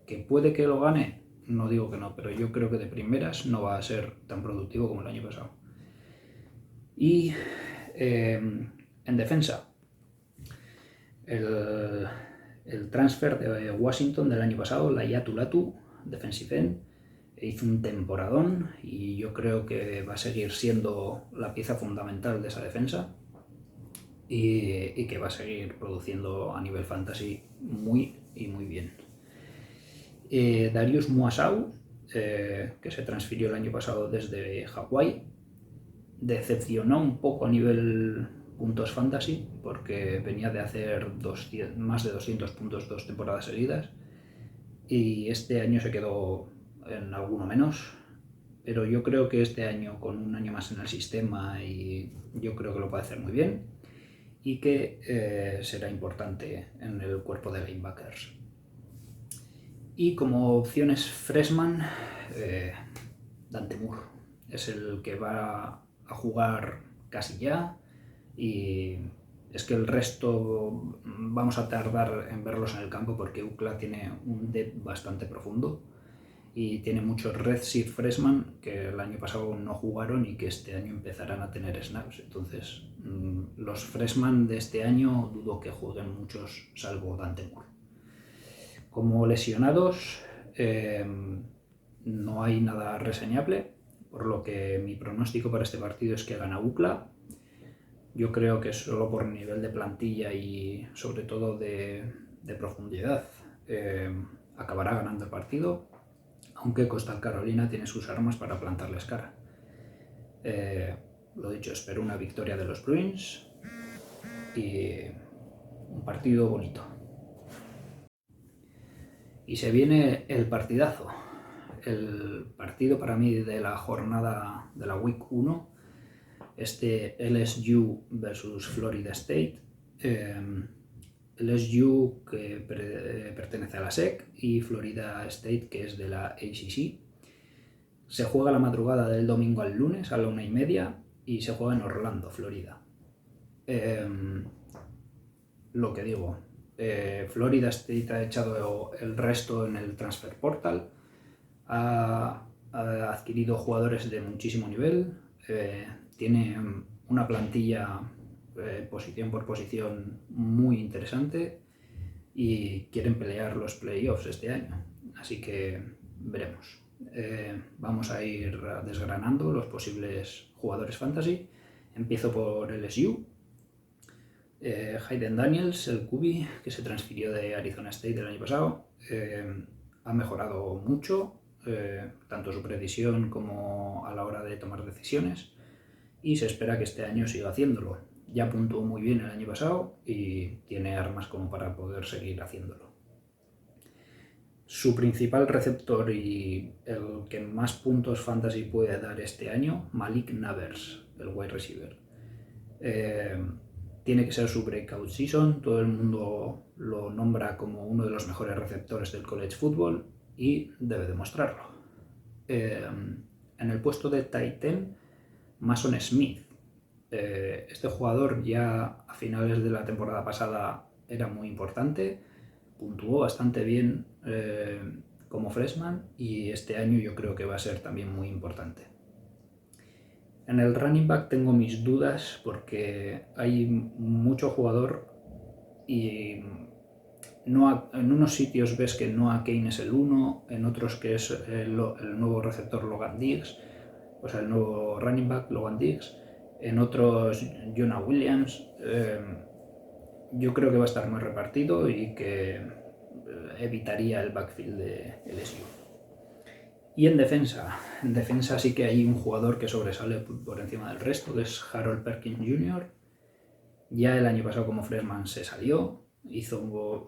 ¿Que puede que lo gane? No digo que no, pero yo creo que de primeras no va a ser tan productivo como el año pasado. Y en defensa, el transfer de Washington del año pasado, Laiatu Latu, defensive end, hizo un temporadón y yo creo que va a seguir siendo la pieza fundamental de esa defensa y que va a seguir produciendo a nivel fantasy muy bien. Darius Muasau, que se transfirió el año pasado desde Hawái, decepcionó un poco a nivel puntos fantasy porque venía de hacer más de 200 puntos 2 temporadas seguidas y este año se quedó en alguno menos, pero yo creo que este año, con un año más en el sistema, y yo creo que lo puede hacer muy bien y que será importante en el cuerpo de linebackers. Y como opciones freshman, Dante Moore es el que va a jugar casi ya y es que el resto vamos a tardar en verlos en el campo porque UCLA tiene un depth bastante profundo y tiene muchos redshirt freshman que el año pasado no jugaron y que este año empezarán a tener snaps. Entonces los freshman de este año dudo que jueguen muchos salvo Dante Moore. Como lesionados no hay nada reseñable, por lo que mi pronóstico para este partido es que gana UCLA. Yo creo que solo por nivel de plantilla y sobre todo de profundidad acabará ganando el partido, aunque Coastal Carolina tiene sus armas para plantarles cara. Lo dicho, espero una victoria de los Bruins y un partido bonito. Y se viene el partidazo, el partido para mí de la jornada de la Week 1, este LSU versus Florida State. LSU que pertenece a la SEC y Florida State que es de la ACC. Se juega la madrugada del domingo al lunes a la 1:30 y se juega en Orlando, Florida. Lo que digo, Florida State ha echado el resto en el transfer portal, ha adquirido jugadores de muchísimo nivel, tiene una plantilla posición por posición muy interesante y quieren pelear los playoffs este año, así que veremos. Vamos a ir desgranando los posibles jugadores fantasy. Empiezo por LSU. Hayden Daniels, el QB que se transfirió de Arizona State el año pasado, ha mejorado mucho, tanto su precisión como a la hora de tomar decisiones, y se espera que este año siga haciéndolo. Ya puntuó muy bien el año pasado y tiene armas como para poder seguir haciéndolo. Su principal receptor y el que más puntos fantasy puede dar este año, Malik Nabers, el wide receiver. Tiene que ser su breakout season, todo el mundo lo nombra como uno de los mejores receptores del college football y debe demostrarlo. En el puesto de tight end, Mason Smith. Este jugador ya a finales de la temporada pasada era muy importante, puntuó bastante bien como freshman y este año yo creo que va a ser también muy importante. En el running back tengo mis dudas porque hay mucho jugador y en unos sitios ves que Noah Kane es el 1, en otros que es el nuevo receptor Logan Diggs, o sea, el nuevo running back Logan Diggs, en otros Jonah Williams. Yo creo que va a estar más repartido y que evitaría el backfield de LSU. Y en defensa sí que hay un jugador que sobresale por encima del resto, que es Harold Perkins Jr. Ya el año pasado como freshman se salió,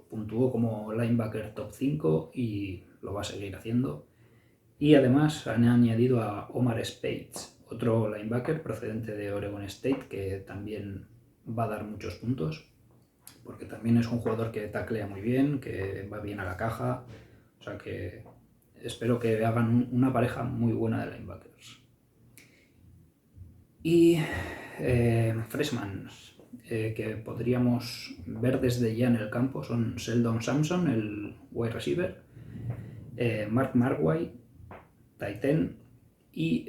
puntuó como linebacker top 5 y lo va a seguir haciendo. Y además han añadido a Omar Speights, otro linebacker procedente de Oregon State, que también va a dar muchos puntos, porque también es un jugador que taclea muy bien, que va bien a la caja, o sea que espero que hagan una pareja muy buena de linebackers. Y freshmans que podríamos ver desde ya en el campo son Sheldon Sampson, el wide receiver, Mark Markway, tight end, y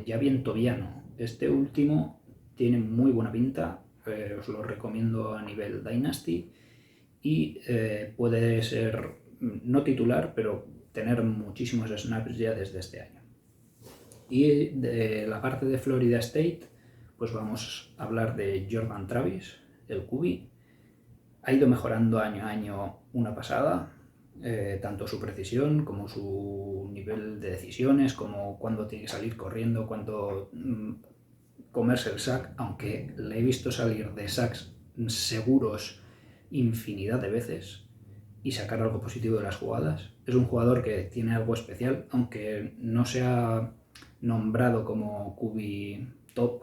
Javier Tobiano. Este último tiene muy buena pinta, os lo recomiendo a nivel Dynasty y puede ser no titular, pero tener muchísimos snaps ya desde este año. Y de la parte de Florida State, pues vamos a hablar de Jordan Travis, el QB. Ha ido mejorando año a año una pasada, tanto su precisión como su nivel de decisiones, como cuándo tiene que salir corriendo, cuándo comerse el sack, aunque le he visto salir de sacks seguros infinidad de veces y sacar algo positivo de las jugadas. Es un jugador que tiene algo especial, aunque no se ha nombrado como QB top.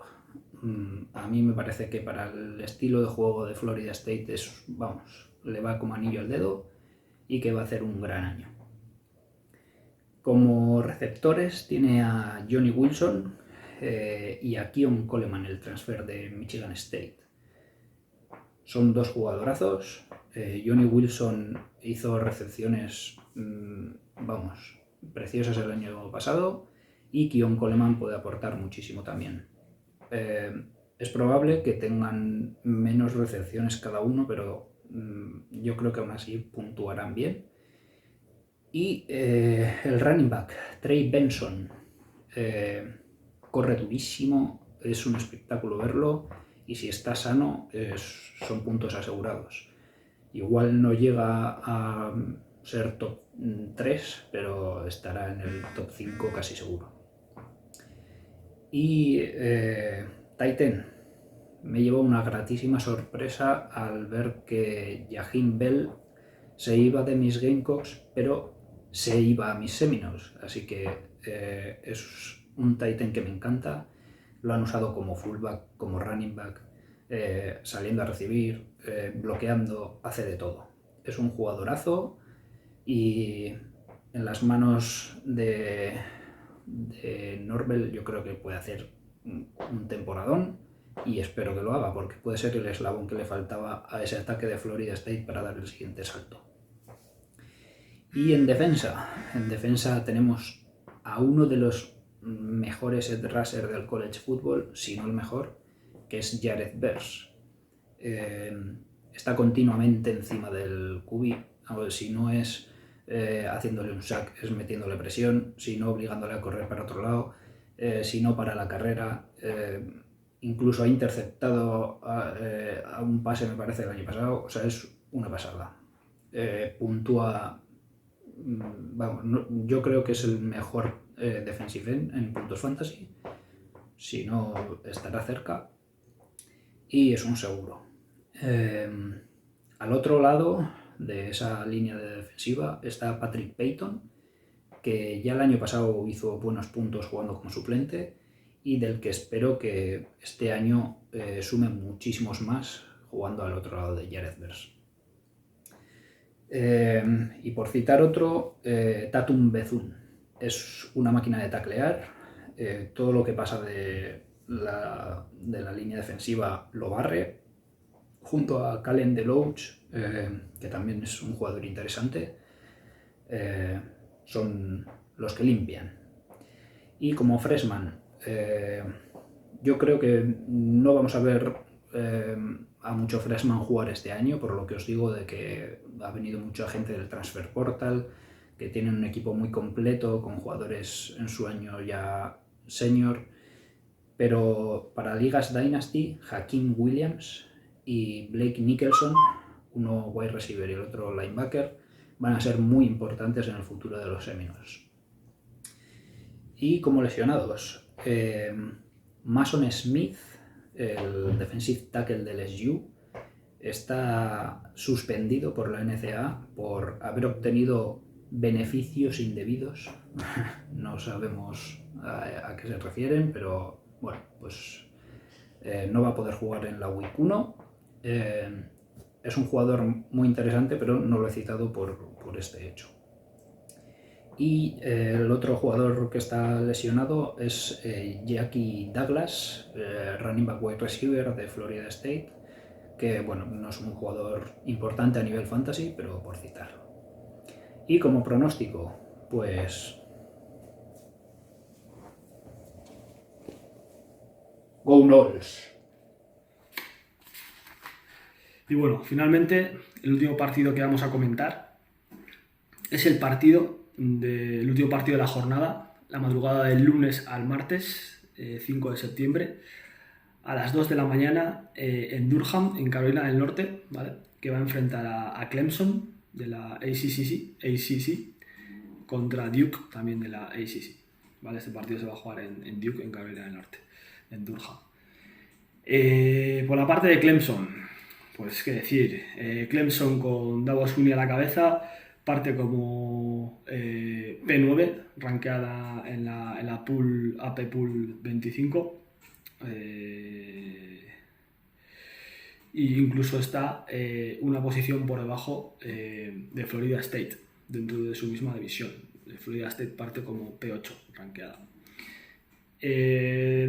A mí me parece que para el estilo de juego de Florida State le va como anillo al dedo y que va a hacer un gran año. Como receptores tiene a Johnny Wilson y a Keon Coleman, el transfer de Michigan State. Son dos jugadorazos. Johnny Wilson hizo recepciones, preciosas el año pasado y Keon Coleman puede aportar muchísimo también. Es probable que tengan menos recepciones cada uno, pero yo creo que aún así puntuarán bien. Y el running back, Trey Benson, corre durísimo, es un espectáculo verlo y si está sano son puntos asegurados. Igual no llega a ser top 3, pero estará en el top 5 casi seguro. Y Titan, me llevó una gratísima sorpresa al ver que Jaheim Bell se iba de mis Gamecocks, pero se iba a mis Seminoles, así que es un Titan que me encanta. Lo han usado como fullback, como running back, saliendo a recibir, bloqueando, hace de todo. Es un jugadorazo y en las manos de Norvell yo creo que puede hacer un temporadón y espero que lo haga porque puede ser el eslabón que le faltaba a ese ataque de Florida State para dar el siguiente salto. Y en defensa tenemos a uno de los mejores edge rusher del college football, si no el mejor, que es Jared Verse. Está continuamente encima del QB, si no es haciéndole un sack, es metiéndole presión, si no obligándole a correr para otro lado, si no para la carrera. Incluso ha interceptado a un pase, me parece, el año pasado. O sea, es una pasada. Puntúa, yo creo que es el mejor defensive end en puntos fantasy. Si no, estará cerca. Y es un seguro. Al otro lado de esa línea de defensiva está Patrick Payton, que ya el año pasado hizo buenos puntos jugando como suplente y del que espero que este año sume muchísimos más jugando al otro lado de Jared Verse. Y por citar otro, Tatum Bethune. Es una máquina de taclear, todo lo que pasa de la línea defensiva lo barre, junto a Callum Deloach, que también es un jugador interesante, son los que limpian. Y como freshman, yo creo que no vamos a ver a mucho freshman jugar este año, por lo que os digo de que ha venido mucha gente del Transfer Portal, que tienen un equipo muy completo, con jugadores en su año ya senior, pero para ligas Dynasty, Hakeem Williams y Blake Nicholson, uno wide receiver y el otro linebacker, van a ser muy importantes en el futuro de los Seminoles. Y como lesionados, Mason Smith, el defensive tackle del LSU, está suspendido por la NCAA por haber obtenido beneficios indebidos. No sabemos a qué se refieren, pero bueno, pues no va a poder jugar en la Week 1. Es un jugador muy interesante, pero no lo he citado por este hecho. Y el otro jugador que está lesionado es Jackie Douglas, running back wide receiver de Florida State, que bueno, no es un jugador importante a nivel fantasy, pero por citarlo. Y como pronóstico, pues Go Noles. Y bueno, finalmente el último partido que vamos a comentar es el último partido de la jornada, la madrugada del lunes al martes, 5 de septiembre, a las 2 de la mañana en Durham, en Carolina del Norte, ¿vale? Que va a enfrentar a Clemson de la ACC contra Duke también de la ACC, ¿vale? Este partido se va a jugar en Duke, en Carolina del Norte, en Durham. Por la parte de Clemson, pues qué decir, Clemson con Dabo Swinney a la cabeza, parte como P9, rankeada en la pool, AP Pool 25. Y incluso está una posición por debajo de Florida State, dentro de su misma división. Florida State parte como P8, rankeada.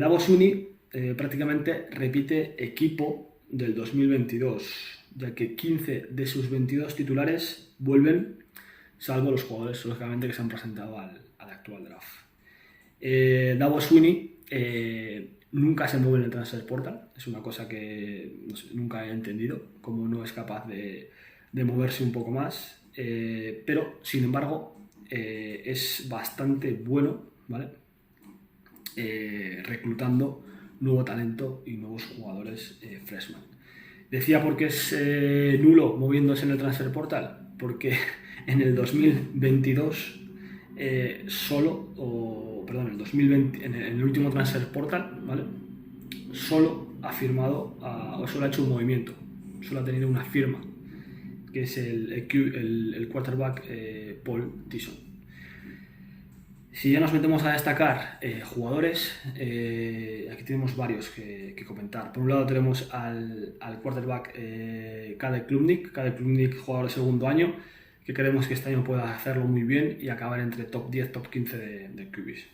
Dabo Swinney prácticamente repite equipo del 2022, ya que 15 de sus 22 titulares vuelven, salvo los jugadores lógicamente que se han presentado al actual draft. Dabo Swinney nunca se mueve en el transfer portal, es una cosa que no sé, nunca he entendido, cómo no es capaz de moverse un poco más, pero sin embargo es bastante bueno, ¿vale? Reclutando nuevo talento y nuevos jugadores freshman. Decía por qué es nulo moviéndose en el transfer portal, porque en el 2022 en el 2020, en el último transfer portal, ¿vale? Solo ha firmado o solo ha hecho un movimiento, solo ha tenido una firma, que es el quarterback Paul Tyson. Si ya nos metemos a destacar jugadores, aquí tenemos varios que comentar. Por un lado tenemos al quarterback Cade Klubnik, jugador de segundo año, que creemos que este año pueda hacerlo muy bien y acabar entre top 10, top 15 de QBs.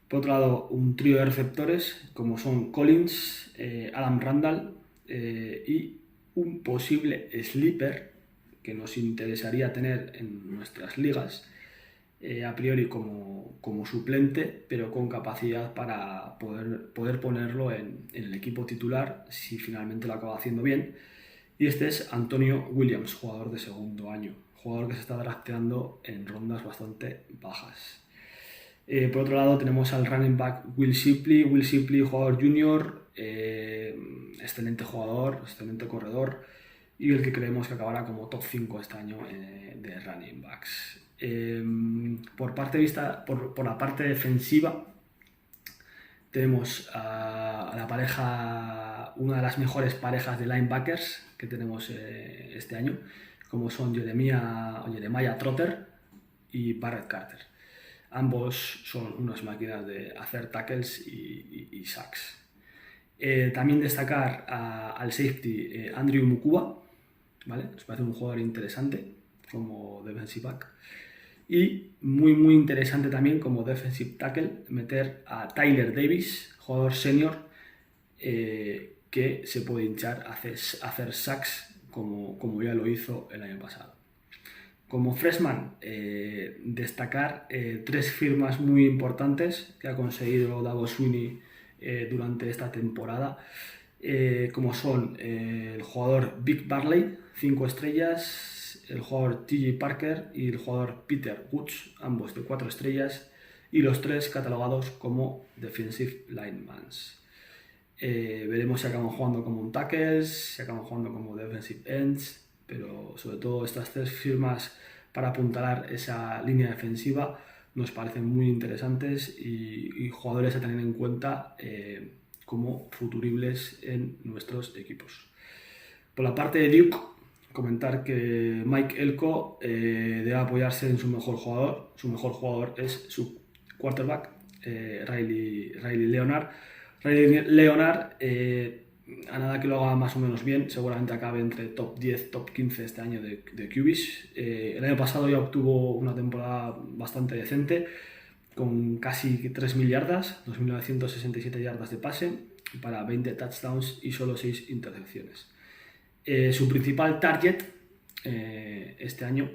Por otro lado, un trío de receptores como son Collins, Adam Randall y un posible sleeper que nos interesaría tener en nuestras ligas, a priori como suplente, pero con capacidad para poder ponerlo en el equipo titular si finalmente lo acaba haciendo bien. Y este es Antonio Williams, jugador de segundo año, jugador que se está drafteando en rondas bastante bajas. Por otro lado tenemos al running back Will Shipley, jugador junior, excelente jugador, excelente corredor, y el que creemos que acabará como top 5 este año de running backs. Por la parte defensiva tenemos a la pareja, una de las mejores parejas de linebackers que tenemos este año, como son Jeremiah Trotter y Barrett Carter. Ambos son unas máquinas de hacer tackles y sacks. También destacar al safety Andrew Mukuba, ¿vale? Nos parece un jugador interesante como defensive back. Y muy interesante también como defensive tackle meter a Tyler Davis, jugador senior, que se puede hinchar a hacer sacks como ya lo hizo el año pasado. Como freshman, destacar 3 firmas muy importantes que ha conseguido Dabo Swinney durante esta temporada, como son el jugador Vic Barley, 5 estrellas, el jugador TJ Parker y el jugador Peter Woods, ambos de 4 estrellas, y los 3 catalogados como defensive linemans. Veremos si acaban jugando como tackles, si acaban jugando como defensive ends, pero sobre todo estas 3 firmas para apuntalar esa línea defensiva nos parecen muy interesantes y jugadores a tener en cuenta como futuribles en nuestros equipos. Por la parte de Duke, comentar que Mike Elko debe apoyarse en su mejor jugador. Su mejor jugador es su quarterback, Riley Leonard. Riley Leonard, a nada que lo haga más o menos bien, seguramente acabe entre top 10, top 15 este año de QBs. El año pasado ya obtuvo una temporada bastante decente, con casi 3.000 yardas, 2.967 yardas de pase, para 20 touchdowns y solo 6 intercepciones. Su principal target este año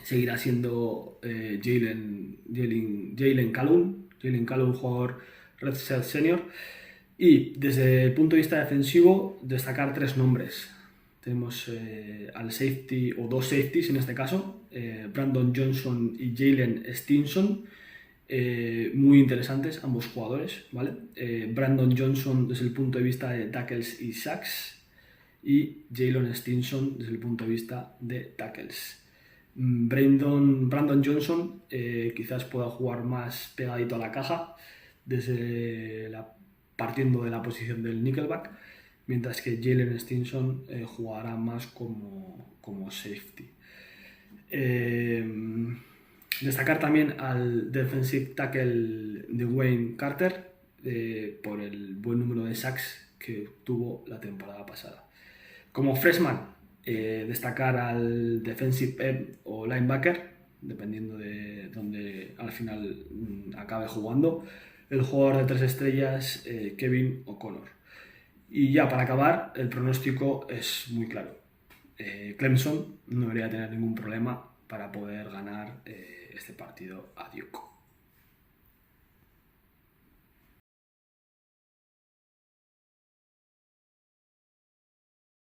seguirá siendo Jalen Callum, jugador redshirt senior. Y desde el punto de vista defensivo, destacar 3 nombres. Tenemos al safety, o 2 safeties en este caso, Brandon Johnson y Jalen Stinson, muy interesantes ambos jugadores, ¿vale? Brandon Johnson desde el punto de vista de tackles y sacks, y Jalen Stinson desde el punto de vista de tackles. Brandon Johnson quizás pueda jugar más pegadito a la caja, partiendo de la posición del nickelback, mientras que Jalen Stinson jugará más como safety. Destacar también al defensive tackle de Wayne Carter por el buen número de sacks que tuvo la temporada pasada. Como freshman, destacar al defensive end o linebacker, dependiendo de dónde al final acabe jugando, el jugador de 3 estrellas, Kevin O'Connor. Y ya para acabar, el pronóstico es muy claro. Clemson no debería tener ningún problema para poder ganar este partido a Duke.